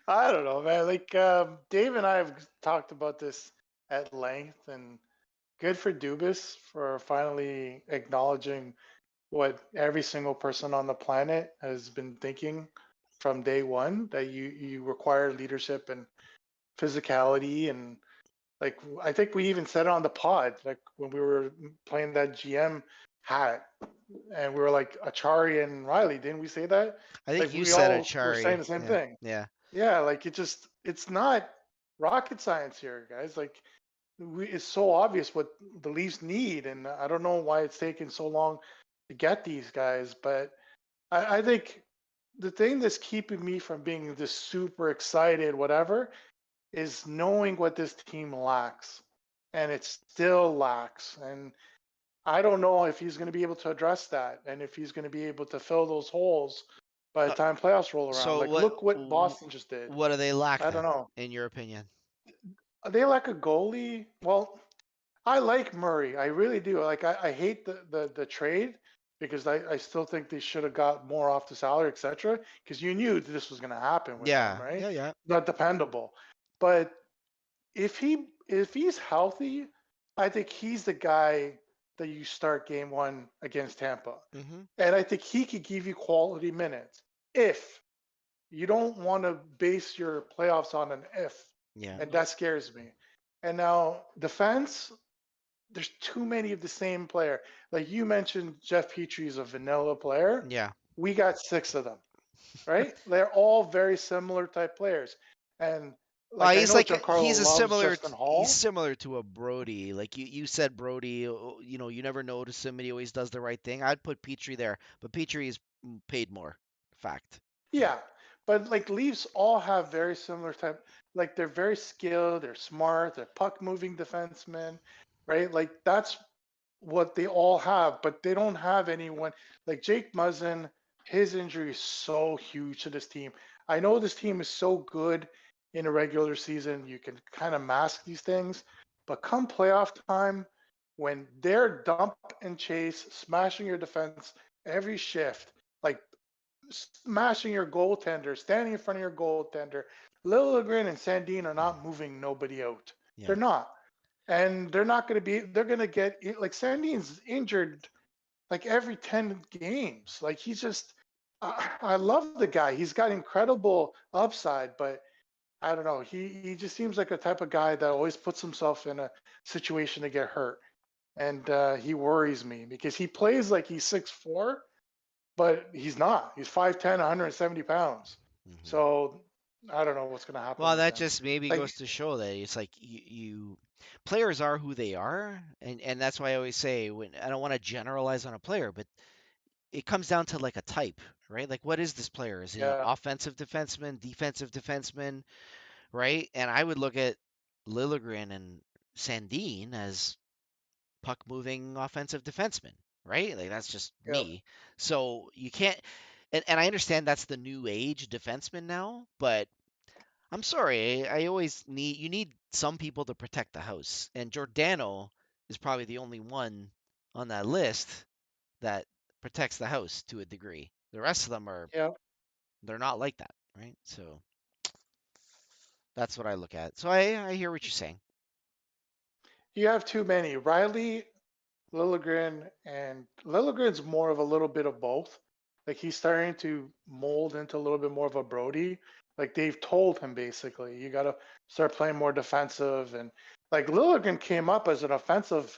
I don't know, man. Like Dave and I have talked about this at length, and good for Dubas for finally acknowledging what every single person on the planet has been thinking from day one, that you require leadership and physicality. And like I think we even said it on the pod, like when we were playing that GM hat, and we were like Achari and Riley, didn't we say that? I think Like you we said all it, were saying Chari. the same Yeah. thing. Yeah. Yeah, like it's not rocket science here, guys. Like it's so obvious what the Leafs need, and I don't know why it's taking so long to get these guys. But I think the thing that's keeping me from being this super excited, whatever, is knowing what this team lacks, and it still lacks. And I don't know if he's going to be able to address that, and if he's going to be able to fill those holes by the Uh, time playoffs roll around. so Like, what look what Boston just did. what do they lack I don't then, know. in your opinion? They lack a goalie. Well, I like Murray. I really do. Like, I hate the trade because I still think they should have got more off the salary, etc. Because you knew this was going to happen with him, Yeah, right? yeah. Not dependable. But if he's healthy, I think he's the guy that you start game one against Tampa. Mm-hmm. And I think he could give you quality minutes if you don't want to base your playoffs on an if. Yeah, And that scares me. And now defense, there's too many of the same player. Like you mentioned, Jeff Petrie is a vanilla player. yeah. We got 6 of them, right? They're all very similar type players. And Well, like I know he's Giancarlo a loves Justin he's Hall. similar to a Brody. Like you said, Brody. You never notice him, and he always does the right thing. I'd put Petrie there, but Petrie is paid more. Fact. Yeah, but like Leafs all have very similar type. Like they're very skilled, they're smart, they're puck moving defensemen, right? Like that's what they all have, but they don't have anyone like Jake Muzzin. His injury is so huge to this team. I know this team is so good in a regular season, you can kind of mask these things, but come playoff time, when they're dump and chase, smashing your defense every shift, like smashing your goaltender, standing in front of your goaltender. Liljegren and Sandin are not moving nobody out. Yeah. They're not. And they're not going to be, they're going to get, like Sandin's injured like every 10 games. Like he's just, I love the guy. He's got incredible upside, but I don't know. He just seems like a type of guy that always puts himself in a situation to get hurt. And he worries me because he plays like he's 6'4", but he's not. He's 5'10", 170 pounds. Mhm. So I don't know what's going to happen Well, with that him. just maybe Like, goes to show that it's like you players are who they are, and that's why I always say when I don't want to generalize on a player, but it comes down to like a type, right? Like what is this player? Is he an yeah, offensive defenseman, defensive defenseman, right? And I would look at Liljegren and Sandin as puck moving offensive defensemen, right? Like that's just yeah, me. So you can't, and I understand that's the new age defenseman now, but I'm sorry, I always you need some people to protect the house, and Giordano is probably the only one on that list that protects the house to a degree. The rest of them yeah. they're not like that, right? So that's what I look at. So I hear what you're saying. You have too many. Riley, Liljegren, and Liljegren's more of a little bit of both. Like he's starting to mold into a little bit more of a Brody. Like they've told him basically, you got to start playing more defensive. And like Liljegren came up as an offensive,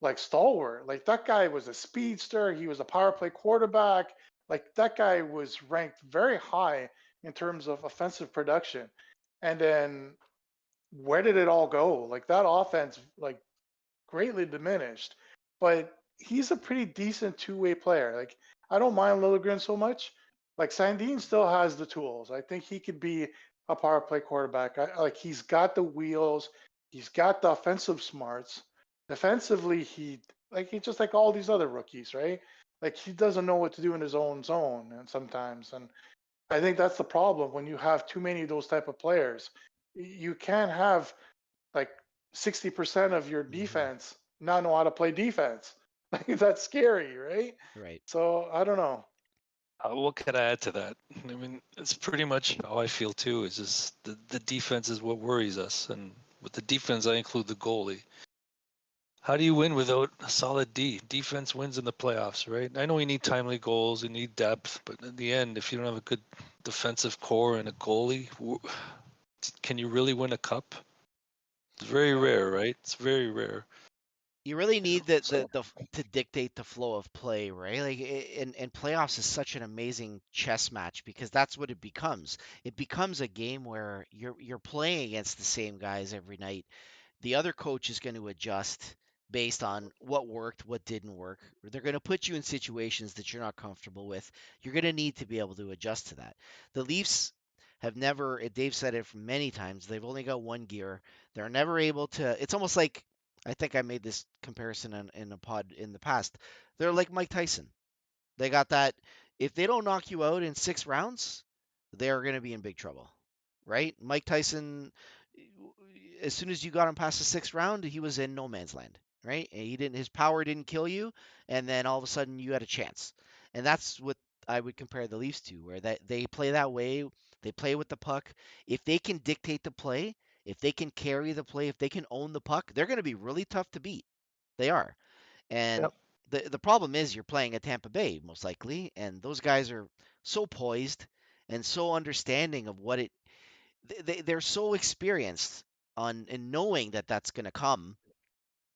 like stalwart. Like that guy was a speedster. He was a power play quarterback. Like that guy was ranked very high in terms of offensive production. And then where did it all go? Like that offense, like greatly diminished, but he's a pretty decent two-way player. Like I don't mind Liljegren so much. Like Sandin still has the tools. I think he could be a power play quarterback. Like he's got the wheels, he's got the offensive smarts. Defensively, he's just like all these other rookies, right? Like he doesn't know what to do in his own zone, and sometimes, and I think that's the problem when you have too many of those type of players. You can't have like 60% of your Hmm. defense not know how to play defense. Like that's scary, right? Right. So I don't know. What could I add to that? I mean, it's pretty much how I feel too. It's just the defense is what worries us, and with the defense, I include the goalie. How do you win without a solid D? Defense wins in the playoffs, right? I know you need timely goals, you need depth, but in the end, if you don't have a good defensive core and a goalie, can you really win a cup? It's very Yeah. rare, right? It's very rare. You really Yeah. need So the to dictate the flow of play, right? Like and playoffs is such an amazing chess match because that's what it becomes. It becomes a game where you're playing against the same guys every night. The other coach is going to adjust based on what worked, what didn't work. They're going to put you in situations that you're not comfortable with. You're going to need to be able to adjust to that. The Leafs have never, Dave said it many times, they've only got one gear. They're never able to, it's almost like, I think I made this comparison in a pod in the past. They're like Mike Tyson. They got that, if they don't knock you out in 6 rounds, they're going to be in big trouble, right? Mike Tyson, as soon as you got him past the 6th round, he was in no man's land, right? And his power didn't kill you, and then all of a sudden you had a chance. And that's what I would compare the Leafs to, where they play that way. They play with the puck. If they can dictate the play, if they can carry the play, if they can own the puck, they're going to be really tough to beat. They are. And Yep. the problem is you're playing at Tampa Bay most likely, and those guys are so poised and so understanding of what it. They're so experienced on in knowing that that's going to come.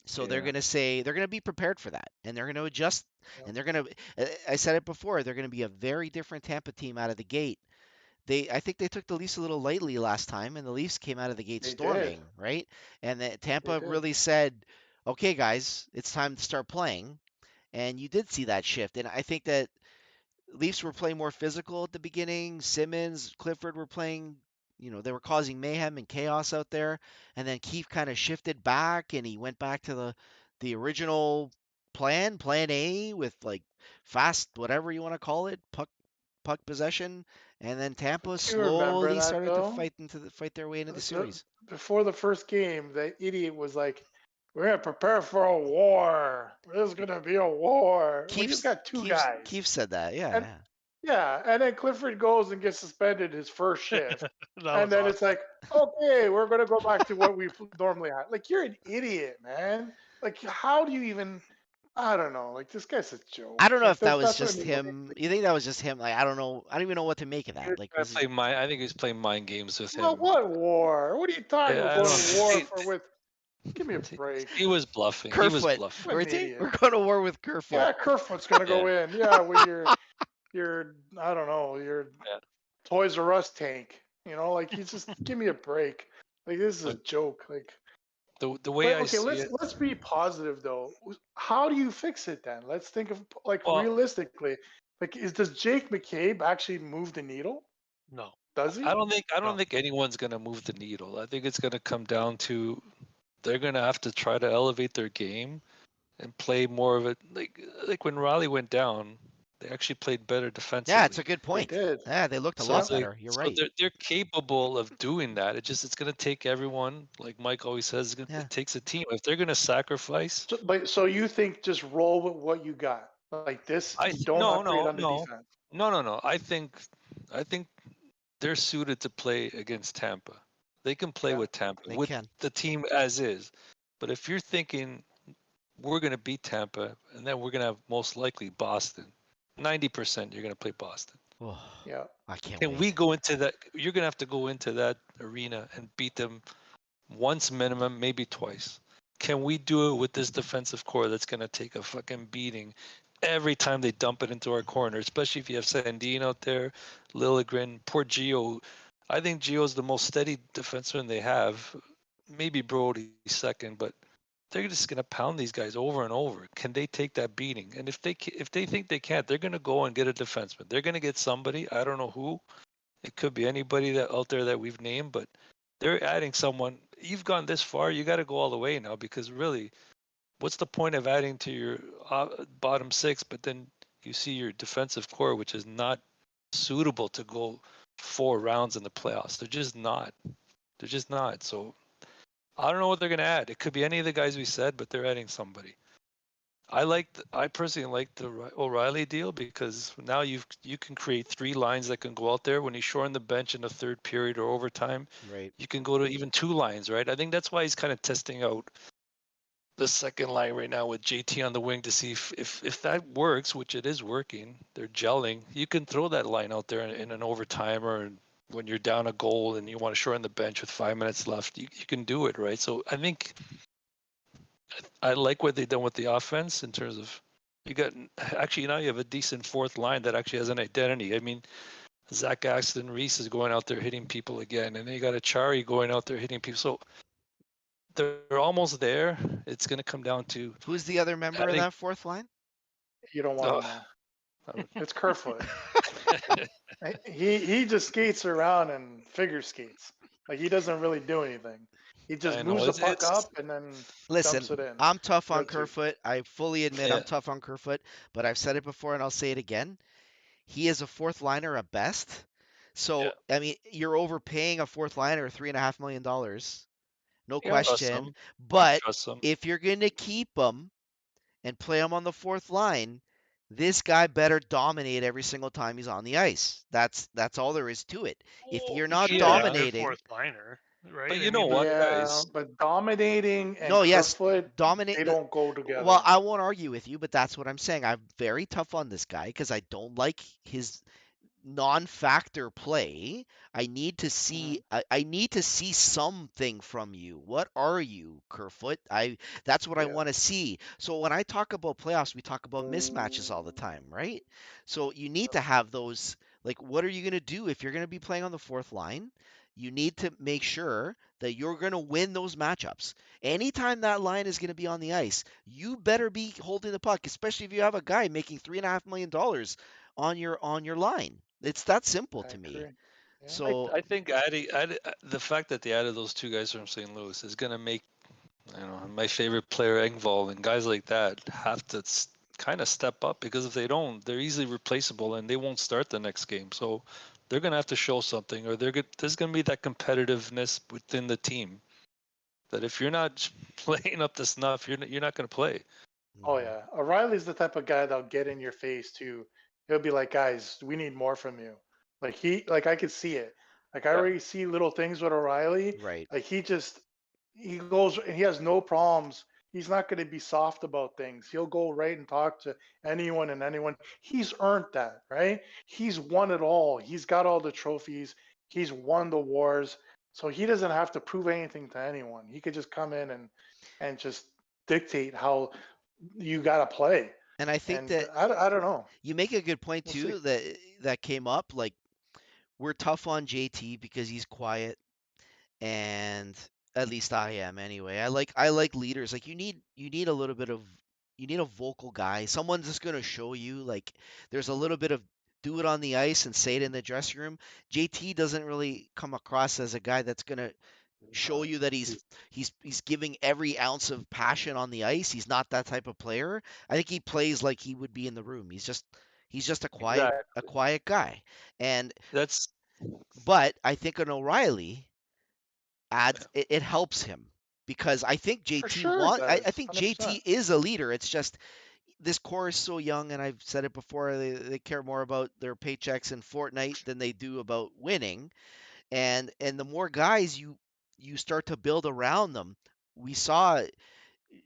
So they're Yeah. going to say they're going to be prepared for that, and they're going to adjust, Yep. and they're going to. I said it before. They're going to be a very different Tampa team out of the gate. I think they took the Leafs a little lightly last time, and the Leafs came out of the gate They did. storming, right? And They Tampa did. really said, "Okay, guys, it's time to start playing." And you did see that shift. And I think that Leafs were playing more physical at the beginning. Simmons, Clifford were playing, they were causing mayhem and chaos out there. And then Keefe kind of shifted back and he went back to the original plan A with like fast, whatever you want to call it, puck possession. And then Tampa You remember slowly that started to though? fight their way into the The, series. before the first game, the idiot was like, "We're gonna prepare for a war. There's gonna be a war." When you've got two guys, Keefe said that. Yeah, and yeah. yeah, and then Clifford goes and gets suspended his first shift, That and was then awesome. it's like, okay, we're gonna go back to what we normally had. Like you're an idiot, man. Like how do you even? I don't know. Like this guy's a joke. I don't know Like if that was that's what I just mean. When him. You think that was just him? Like, I don't know. I don't even know what to make of He was that. Like, trying was to it play mind. I think he was playing mind games with well, him. what war? What are you talking about? Yeah, I Going don't. to war for with? Give me a break. He was bluffing. He was Kerfoot? bluffing. What We're, an idiot. we're going to war with Kerfoot. Yeah, Kerfoot's gonna go Yeah, in. Yeah, with your I don't know, your yeah. Toys R Us tank. Like he's just give me a break. Like this is a But joke. Like, the way but I okay, see let's it, let's be positive though. How do you fix it then? Let's think of like well, realistically. Like, does Jake McCabe actually move the needle? No. Does I he? don't think I don't No. think anyone's gonna move the needle. I think it's gonna come down to they're gonna have to try to elevate their game and play more of it. Like when Riley went down, they actually played better Yeah, it's a defensively. good They point. did. Yeah, they looked a So lot it's Yep. like better. You're so right. they're capable of doing that. It's gonna take everyone. Like Mike always says, Yeah. it takes a team. If they're gonna sacrifice, So you think just roll with what you got? Like this, you don't no upgrade no on the no defense. no. I think they're suited to play against Tampa. They can play Yeah. with Tampa, They with can. the team as is. But if you're thinking we're going to beat Tampa and then we're going to have most likely Boston, 90% you're going to play Boston. Oh, Yeah. I can't Can we wait. go into that? You're going to have to go into that arena and beat them once minimum, maybe twice. Can we do it with this defensive core that's going to take a fucking beating every time they dump it into our corner, especially if you have Sandin out there, Liljegren, poor Gio. I think Gio's the most steady defenseman they have. Maybe Brody's second, but they're just going to pound these guys over and over. Can they take that beating? And if they think they can't, they're going to go and get a defenseman. They're going to get somebody. I don't know who. It could be anybody that out there that we've named, but they're adding someone. You've gone this far, you got to go all the way now because really, what's the point of adding to your bottom six, but then you see your defensive core, which is not suitable to go 4 rounds in the playoffs. They're just not. They're just not. So I don't know what they're going to add. It could be any of the guys we said, but they're adding somebody. I personally like the O'Reilly deal because now you can create 3 lines that can go out there when he's short on the bench in the third period or overtime. Right. You can go to even 2 lines, right? I think that's why he's kind of testing out the second line right now with JT on the wing to see if that works, which it is working. They're gelling. You can throw that line out there in an overtime or when you're down a goal and you want to shorten the bench with 5 minutes left. You can do it, right? So I think I like what they've done with the offense in terms of you got actually now you have a decent fourth line that actually has an identity. I mean, Zach Aston Reese is going out there hitting people again, and then you got a Chari going out there hitting people. So they're almost there. It's going to come down to Who's the other member of adding. that fourth line? You don't want to Oh, know. It's Kerfoot. He just skates around and figure skates. Like he doesn't really do anything. He just I know moves the it's puck up and then Listen, dumps it in. I'm tough on That's it. Kerfoot. I fully admit yeah. I'm tough on Kerfoot, but I've said it before and I'll say it again. he is a fourth liner at best. So, I mean, you're overpaying a fourth liner $3.5 million. No Yeah, trust question. him. But Trust him. if you're going to keep him and play him on the fourth line, this guy better dominate every single time he's on the ice. That's all there is to it. If Well, you're he not should be a Yeah, good dominating, fourth liner, right? but I you know mean, what, Yeah, guys? but dominating and no, yes, Kerfoot, dominate. they don't go Well, together. I won't argue with you, but that's what I'm saying. I'm very tough on this guy because I don't like his non-factor play. Mhm. I need to see something from you. What are you, Kerfoot? That's what I Yeah. want to see. So when I talk about playoffs, we talk about mismatches all the time, right? So you need to have those, like, what are you going to do if you're going to be playing on the fourth line? You need to make sure that you're going to win those matchups. Anytime that line is going to be on the ice, you better be holding the puck, especially if you have a guy making $3.5 million on your line. It's that simple I to me. agree. Yeah. So I think the fact that they added those two guys from St. Louis is gonna make my favorite player Engvall and guys like that have to kind of step up, because if they don't, they're easily replaceable and they won't start the next game. So they're gonna have to show something, or there's gonna be that competitiveness within the team that if you're not playing up to snuff, you're not gonna play. Oh mhm, yeah, O'Reilly's the type of guy that'll get in your face too. He'll be like, "Guys, we need more from you." Like I could see it. Like I Yeah, already see little things with O'Reilly. right. Like he goes and he has no problems. He's not going to be soft about things. He'll go right and talk to anyone and anyone. He's earned that, right? He's won it all. He's got all the trophies. He's won the wars. So he doesn't have to prove anything to anyone. He could just come in and just dictate how you got to play. And I think And that I don't know. you make a good point We'll see. too that came up. Like, we're tough on JT because he's quiet, and at least I am anyway. I like leaders. Like, you need a little bit of you need a vocal guy. Someone's just gonna show you, like, there's a little bit of do it on the ice and say it in the dressing room. JT doesn't really come across as a guy that's gonna show you that he's giving every ounce of passion on the ice. He's not that type of player. I think he plays like he would be in the room. He's just a exactly. quiet guy. And That's but I think an O'Reilly yeah. it helps him because I think For JT sure it want I does. think 100%. JT is a leader. It's just this core is so young, and I've said it before, they care more about their paychecks in Fortnite than they do about winning. And the more guys you start to build around them. We saw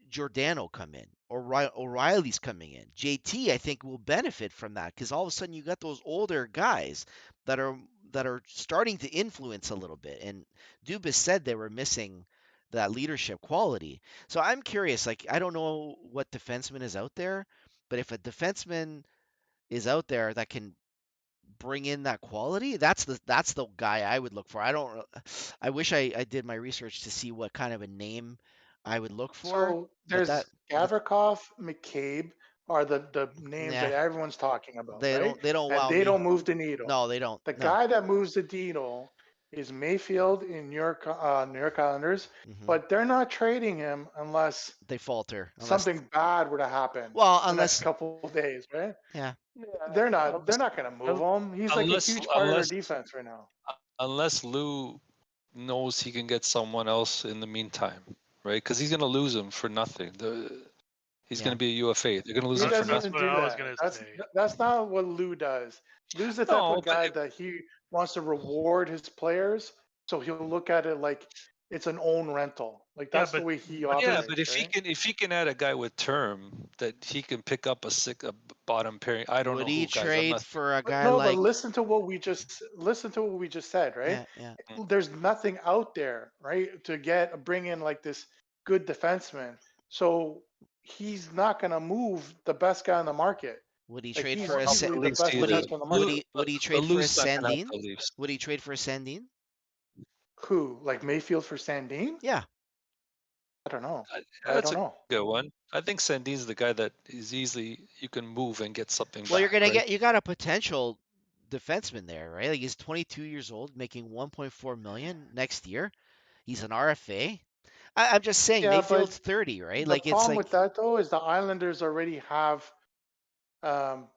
Giordano come in, O'Reilly's coming in. JT, I think, will benefit from that because all of a sudden you got those older guys that are that are starting to influence a little bit. And Dubas said they were missing that leadership quality. So I'm curious. Like, I don't know what defenseman is out there, but if a defenseman is out there that can bring in that quality, that's the guy I would look for. I wish I did my research to see what kind of a name I would look for, So but there's Gavrikov, McCabe are the names nah, that everyone's talking about, they right? don't And wow they me. don't move the needle. No, they don't. The No. guy that moves the needle is Mayfield in New York Islanders, Hmm. but they're not trading him unless They falter unless something bad were to happen well, the next unless couple of days, right? yeah. They're Yeah, not they're not going to move him. He's like a unless huge part of their unless defense right now. unless Lou knows he can get someone else in the meantime, right? Because he's gonna lose him for nothing. He's Yeah. gonna be a UFA. They're gonna lose He him for That's doesn't nothing. what do I was that. gonna That's say. that's not what Lou does. Lou's the type No, of but guy that he wants to reward his players, so he'll look at it like it's an own rental. Like Yeah, that's the way he but yeah, does but operates, right? if he can add a guy with term that he can pick up a bottom pairing. I don't Would know he who, guys. I'm trade not. for a But guy no, but like listen to what we just said, right? yeah, yeah. There's nothing out there, right, to bring in like this good defenseman. So he's not gonna move the best guy on the market. Would he Like trade he's for a Not Sa- for easily the the Leafs best would either. he defenseman on the would market. he would he But trade for a Lou's not gonna help Sandin? the Leafs. Would he trade for a Sandin? Who? Like Mayfield for Sandin? Yeah. I don't know. I That's don't a know. good one. I think Sandin's the guy that is easily you can move and get something Well, back, right? you got a potential defenseman there, right? Like, he's 22 years old, making 1.4 million next year. He's an RFA. I'm just saying Yeah, Mayfield's but 30, right? the Like, it's problem like with that though is the Islanders already have um,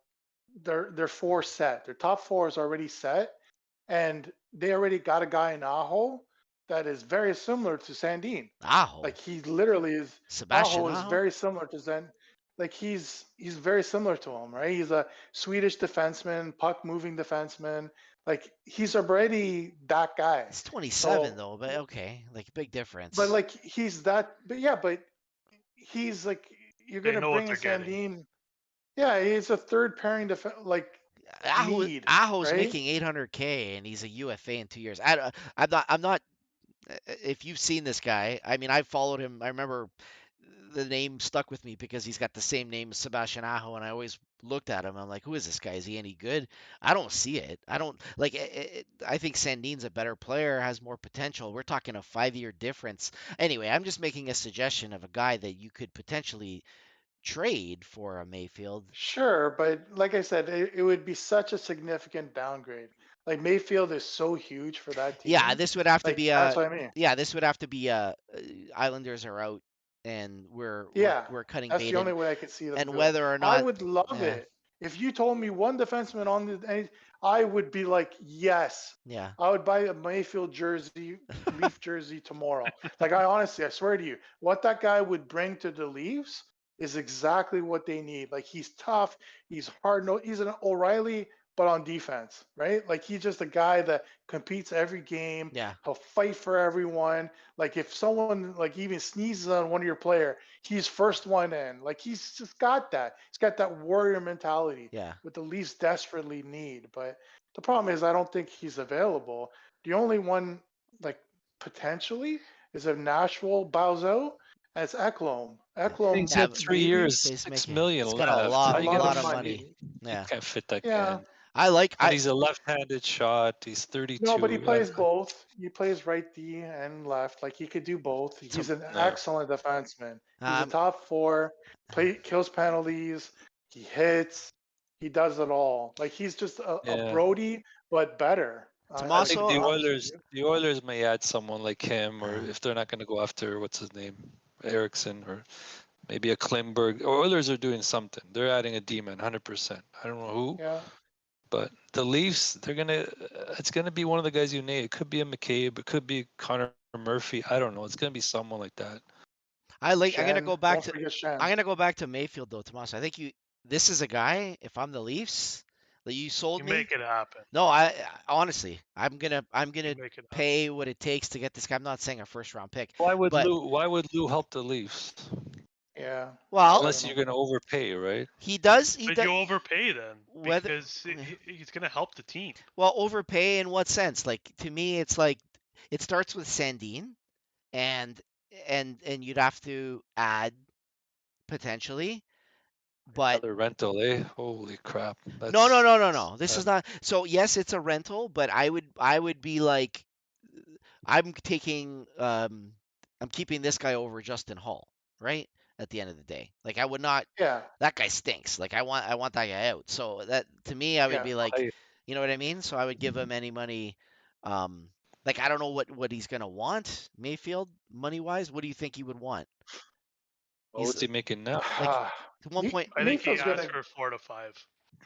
their four set. Their top four is already set, and they already got a guy in Aho that is very similar to Sandin. Aho. Like he literally is. Sebastian Aho is Aho? very similar to Zen. Like he's very similar to him, right? He's a Swedish defenseman, puck moving defenseman. Like he's already that guy. He's 27 So, though, but okay, like big difference. but like he's that. But yeah, but he's like you're They gonna know what bring in they're getting. Sandin. Yeah, he's a third pairing like need, Aho's right? making 800K and he's a UFA in 2 years. I'm not. If you've seen this guy, I mean, I've followed him. I remember the name stuck with me because he's got the same name as Sebastian Aho, and I always looked at him. I'm like, who is this guy? Is he any good? I don't see it. I don't like. I think Sandin's a better player, has more potential. We're talking a 5-year difference. Anyway, I'm just making a suggestion of a guy that you could potentially trade for a Mayfield. Sure, but like I said, it would be such a significant downgrade. Like Mayfield is so huge for that team. Yeah, this would have to Like be that's a. what I mean. Yeah, this would have to be a. Islanders are out, and Yeah, we're cutting that's bait, the only way I could see them and do it. whether or I not. would love Yeah, it if you told me one defenseman on I would be like, yes, yeah. I would buy a Mayfield jersey, Leaf jersey tomorrow. Like I honestly, I swear to you, what that guy would bring to the Leafs is exactly what they need. Like he's tough, he's hard. No, he's an O'Reilly, but on defense, right? Like he's just a guy that competes every game. Yeah. He'll fight for everyone. Like if someone like even sneezes on one of your player, he's first one in. Like he's just got that. He's got that warrior mentality. Yeah. What the Leafs desperately need. But the problem is I don't think he's available. The only one like potentially is if Nashville bows out, and it's Ekholm. Ekholm He's Yeah, had but 3 maybe years, he's 6 making. million He's got a left. lot, How a you lot gonna of of money. money. You Yeah. can't fit that guy Yeah. in. I like. And he's a left-handed shot. He's 32. No, but he I don't plays know. both. He plays right D and left. Like he could do both. He's an No. excellent defenseman. He's a Um, top four. Kills penalties. He hits. He does it all. Like he's just a Yeah. Brody, but better. I think Tommaso- the honest with Oilers, you. the Oilers may add someone like him, or Yeah. if they're not going to go after what's his name, Eriksson, or maybe a Klimberg. Oilers are doing something. They're adding a D-man, 100%. I don't know who, Yeah. but the Leafs, they're gonna. It's gonna be one of the guys you name. It could be a McCabe. It could be Connor Murphy. I don't know. It's gonna be someone like that. I'm gonna Shen. go back Don't to. forget Shen. I'm gonna go back to Mayfield though, Tommaso. I think you. This is a guy. If I'm the Leafs, that you sold You me. make it happen. No, I honestly, I'm gonna You make it happen. pay what it takes to get this guy. I'm not saying a first round pick. Why would But- Lou help the Leafs? Yeah. Well, Unless you're gonna overpay, right? he does. But you overpay then Whether- because he's going to help the team. Well, overpay in what sense? Like to me, it's like it starts with Sandin, and you'd have to add potentially, but Another rental, eh? Holy crap! no. This is not. So yes, it's a rental, but I would be like, I'm taking I'm keeping this guy over Justin Hall, right? At the end of the day, like I would not. Yeah. That guy stinks. Like I want that guy out. So that to me, I would Yeah, be like, I- you know what I mean? So I would give him any money. Like I don't know what he's gonna want, Mayfield, money wise. What do you think he would want? Well, what's he making now? Like, At one He- point, I think he Mayfield's asked gonna- for 4 to 5.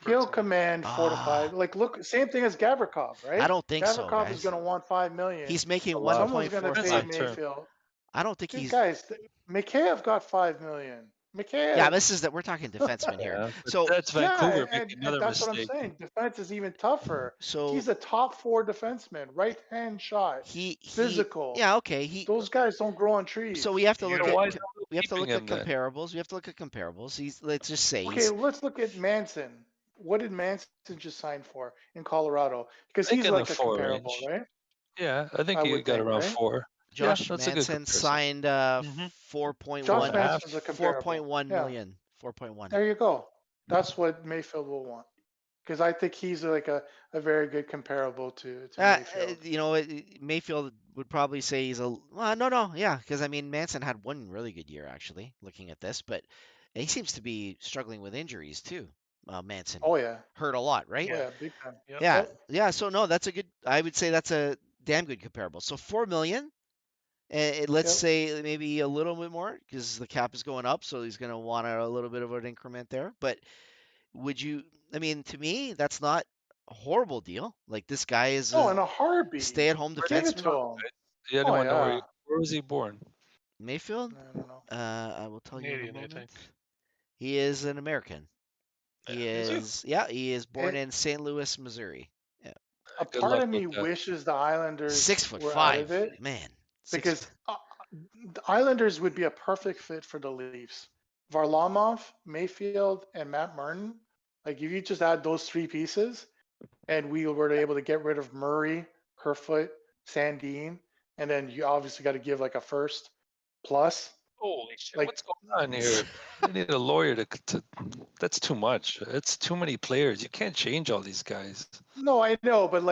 He'll personally. command 4 to 5. Like look, same thing as Gavrikov, right? I don't think so, Gavrikov guys. is gonna want 5 million. He's making a lot. Someone's gonna 1.45. pay term. Mayfield. I don't think Dude, he's. guys, Mikheyev got 5 million. Mikheyev. Yeah, this is that we're talking defenseman here. Yeah, but So that's Yeah, Vancouver and making another that's mistake. what I'm saying. Defense is even tougher. so He's a top 4 defenseman, right hand shot, he physical. Yeah, okay. He. Those guys don't grow on trees. So we have to You look know, why at is we have to keeping look at him then? comparables. We have to look at comparables. Let's just say Okay, he's let's look at Manson. What did Manson just sign for in Colorado? Because I think he's in the like a 4 comparable, range. right? Yeah, I think I he would got think, around right? 4. Josh that's a good Manson comparison. signed Mhm. 4.1 Josh half. Manson's a comparable. 4.1 Yeah. million. 4.1. There you go. That's what Mayfield will want. Because I think he's like a very good comparable to Mayfield. You know, Mayfield would probably say he's a well, no, yeah, because I mean Manson had one really good year actually. Looking at this, but he seems to be struggling with injuries too. Manson Oh yeah. hurt a lot, right? Oh, yeah, big time. Yep. Yeah, Yep. yeah. So no, that's a good. I would say that's a damn good comparable. So 4 million, and let's Yep. say maybe a little bit more because the cap is going up, so he's going to want a little bit of an increment there. But would you I mean, to me, that's not a horrible deal. Like this guy is Oh, a in a heartbeat. stay-at-home Give it defenseman. to him. Yeah, Oh anyone know yeah. where was he born? Mayfield. I don't know. I will tell you in a Canadian, I moment. think. He is an American. He Yeah, he's is, yeah, he is born It, in St. Louis, Missouri. Yeah, a good part luck of with me that. wishes the Islanders were out of 6'5", it man. because the Islanders would be a perfect fit for the Leafs. Varlamov, Mayfield, and Matt Martin. Like if you just add those three pieces, and we were able to get rid of Murray, Kerfoot, Sandin, and then you obviously got to give like a first plus. Holy shit! Like What's going on here? I need a lawyer to. That's too much. It's too many players. You can't change all these guys. no, I know, but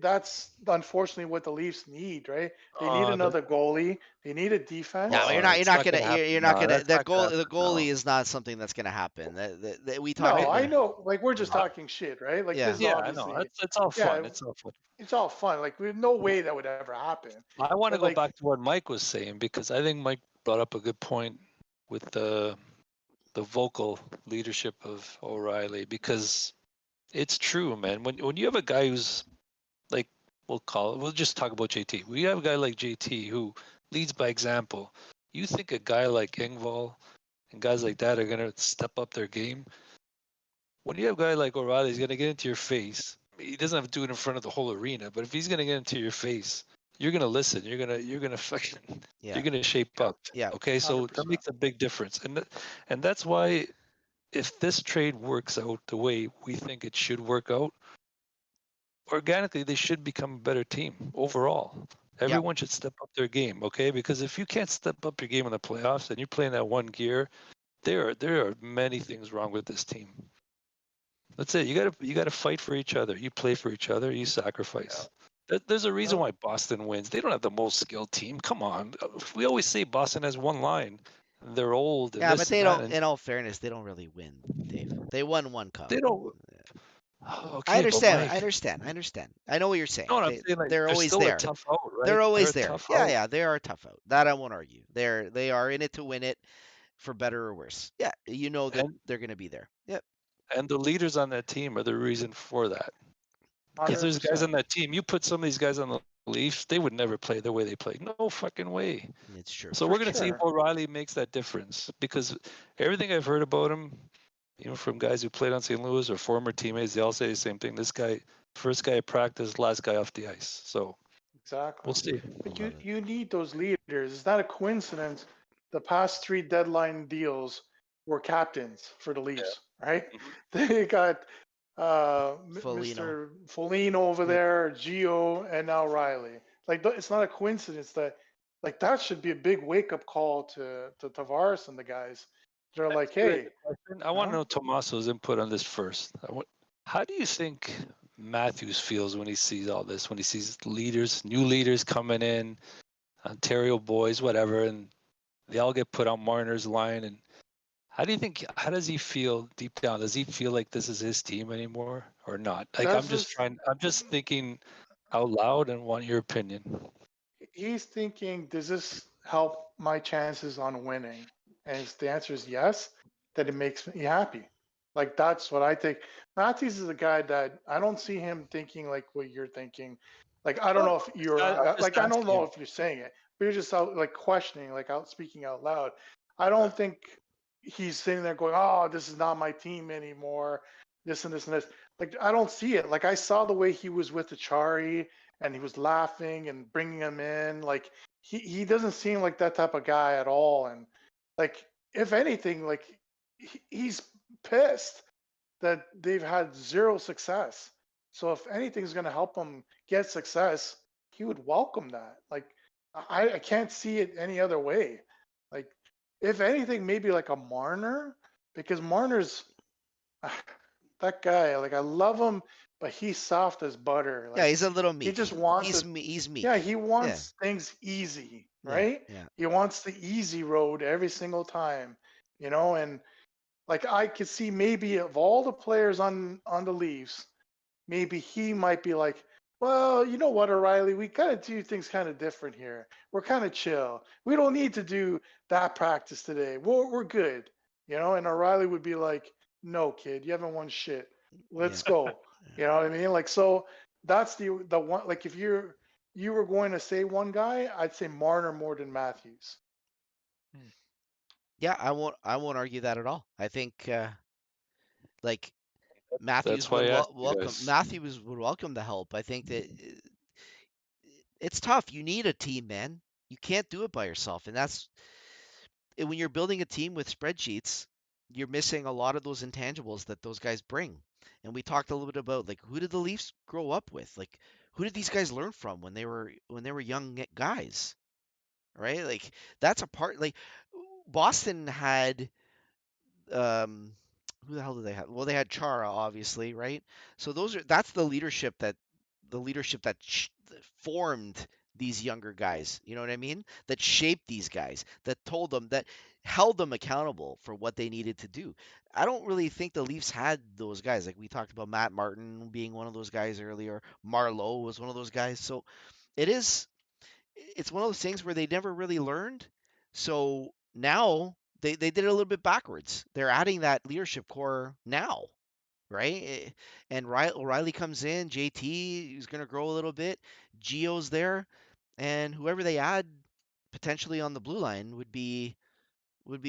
that's unfortunately what the Leafs need, right? They need That, another goalie. They need a defense. No, well, it's not gonna happen. you're not No, gonna, that's not gonna the happen. goalie No. is not something that's gonna happen. We talked No, about, I know. Like we're just No. talking shit, right? Like yeah. this is Yeah, I know. obviously, It's all yeah, fun. It's all fun. it's all fun. Like we no way that would ever happen. I want to But go like, back to what Mike was saying because I think Mike brought up a good point with the vocal leadership of O'Reilly because it's true, man. When you have a guy who's like we'll just talk about JT. We have a guy like JT who leads by example. You think a guy like Engvall and guys like that are gonna step up their game? When you have a guy like O'Reilly, he's gonna get into your face. He doesn't have to do it in front of the whole arena, but if he's gonna get into your face, you're gonna listen. You're gonna fucking Yeah. you're gonna shape up. Yeah. Okay, so that 100%. makes a big difference, and that's why if this trade works out the way we think it should work out, organically they should become a better team overall. Everyone should step up their game, okay? Because if you can't step up your game in the playoffs and you're playing that one gear, there are many things wrong with this team. That's it. You gotta fight for each other. You play for each other. You sacrifice. There's a reason why Boston wins. They don't have the most skilled team. Come on. We always say Boston has one line. They're old and Yeah, this but they and that. don't. And In all fairness, they don't really win, Dave. They won one cup. they don't. I Okay, understand. but Mike, I understand. I know what you're saying. no, what I'm saying like They're they're always still a there. tough out, right? They're always They're a there. tough Yeah, out. yeah, they are a tough out. That I won't argue. They are in it to win it, for better or worse. Yeah, you know that And they're going to be there. Yep. and the leaders on that team are the reason for that. Because there's guys 100%. on that team. You put some of these guys on the Leafs, they would never play the way they play. No fucking way. It's true. So For we're gonna see if sure. O'Reilly makes that difference because everything I've heard about him, from guys who played on St. Louis or former teammates, they all say the same thing. This guy, first guy at practice, last guy off the ice. So Exactly. we'll see. But Love it. you need those leaders. It's not a coincidence. The past three deadline deals were captains for the Leafs, right? Mhm. They got Foligno. Mr. Foligno over there, Gio, and now Riley. Like it's not a coincidence that like that should be a big wake up call to Tavares and the guys. They're like, hey, I want to no? know Tomaso's input on this first. How do you think Matthews feels when he sees all this? When he sees leaders, new leaders coming in, Ontario boys, whatever, and they all get put on Marner's line. And how does he feel deep down? Does he feel like this is his team anymore or not? Like I'm just thinking out loud and want your opinion. He's thinking, does this help my chances on winning? And if the answer is yes, then it makes me happy. Like that's what I think. Matthews is a guy that I don't see him thinking like what you're thinking. Like I don't know if you're I'm just like I don't asking know you. if you're saying it, but you're just out like questioning, like out speaking out loud. I don't think he's sitting there going, "Oh, this is not my team anymore." This and this and this. Like I don't see it. Like I saw the way he was with Achari and he was laughing and bringing him in. Like he doesn't seem like that type of guy at all. And like if anything, like he's pissed that they've had zero success. So if anything's going to help him get success, he would welcome that. Like I can't see it any other way. Like if anything, maybe like a Marner, because Marner's that guy. Like I love him, but he's soft as butter. Yeah, Like he's a little meek. he just wants He's it. he's meek. Yeah, he Yeah. wants things easy, Yeah. right? Yeah. He wants the easy road every single time, and like I could see maybe of all the players on the Leafs, maybe he might be like, well, you know what, O'Reilly, we gotta do things kind of different here. We're kind of chill. We don't need to do that practice today. We're good, And O'Reilly would be like, No, kid, you haven't won shit. Let's go. You know what I mean? Like, so that's the one. Like, if you were going to say one guy, I'd say Marner more than Matthews. Yeah, I won't argue that at all. I think like Matthews That's why would I asked you welcome guys. Matthews would welcome the help. I think that it's tough. You need a team, man. You can't do it by yourself, and that's when you're building a team with spreadsheets, you're missing a lot of those intangibles that those guys bring. And we talked a little bit about like who did the Leafs grow up with? Like who did these guys learn from when they were young guys, right? Like that's a part. Like Boston had who the hell did they have? Well, they had Chara, obviously, right? So that's the leadership that formed these younger guys. You know what I mean? That shaped these guys, that told them, that held them accountable for what they needed to do. I don't really think the Leafs had those guys. Like we talked about Matt Martin being one of those guys earlier. Marleau was one of those guys. So it's one of those things where they never really learned. So now they did it a little bit backwards. They're adding that leadership core now, right? And O'Reilly comes in, JT is going to grow a little bit, Gio's there, and whoever they add potentially on the blue line would be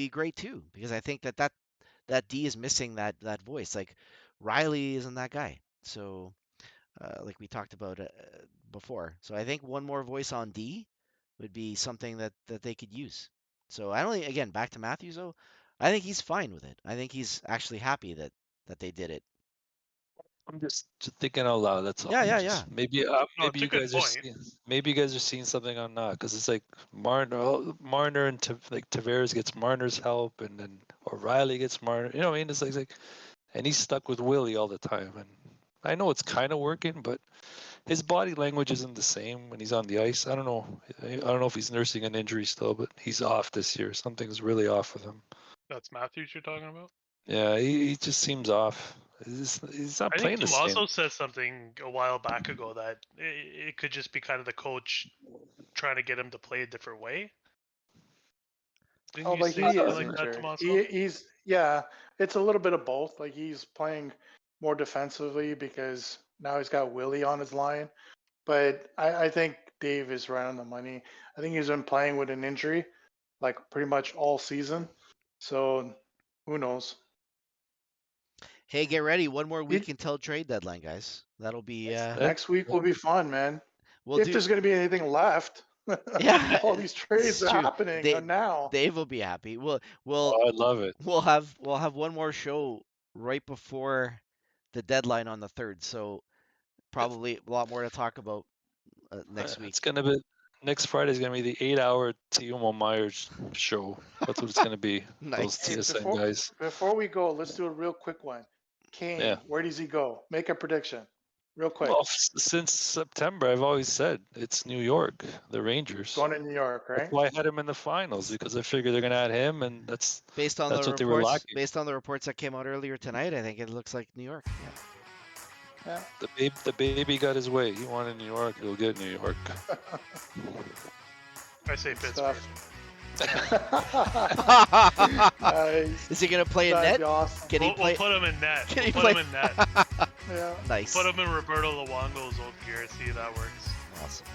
great too, because I think that D is missing that voice. Like Riley isn't that guy. So like we talked about before. So I think one more voice on D would be something that they could use. So I don't think, again, back to Matthews though, I think he's fine with it. I think he's actually happy that they did it. I'm just thinking out loud. That's all. Yeah. Maybe No, maybe it's a you good guys are point. seeing something on that because it's like Marner and like Tavares gets Marner's help, and then O'Reilly gets Marner. You know what I mean? It's like and he's stuck with Willie all the time. And I know it's kind of working, but his body language isn't the same when he's on the ice. I don't know. I don't know if he's nursing an injury still, but he's off this year. Something's really off with him. That's Matthews you're talking about? Yeah, he just seems off. He's not I think playing the same. Tomaso said something a while back ago that it could just be kind of the coach trying to get him to play a different way. Didn't you But say he something is like that, injured. Tomaso? He's yeah. It's a little bit of both. Like he's playing more defensively because now he's got Willie on his line. But I think Dave is right on the money. I think he's been playing with an injury, like pretty much all season. So who knows? Hey, get ready. One more week until trade deadline, guys. That'll be Next week will be fun, man. If there's going to be anything left. Yeah, all these trades are happening now. Dave will be happy. Oh, I love it. We'll have one more show right before the deadline on the 3rd, so probably a lot more to talk about next week. It's gonna be next Friday's gonna be the 8-hour Timo Myers show. That's what it's gonna be. Nice. Those TSN guys. Before we go, let's do a real quick one. Kane, where does he go? Make a prediction, real quick. Well, since September, I've always said it's New York, the Rangers. Going to New York, right? That's why I had him in the finals because I figured they're gonna add him, and that's based on what the they were reports. lacking. Based on the reports that came out earlier tonight, I think it looks like New York. Yeah. The baby got his way. He wanted New York. He'll get New York. I say Pittsburgh. Nice. Is he gonna play in net? Awesome. Can he We'll play? put him in net. Can he We'll play? put him in net. Yeah. Nice. Put him in Roberto Luongo's old gear. See if that works. Awesome.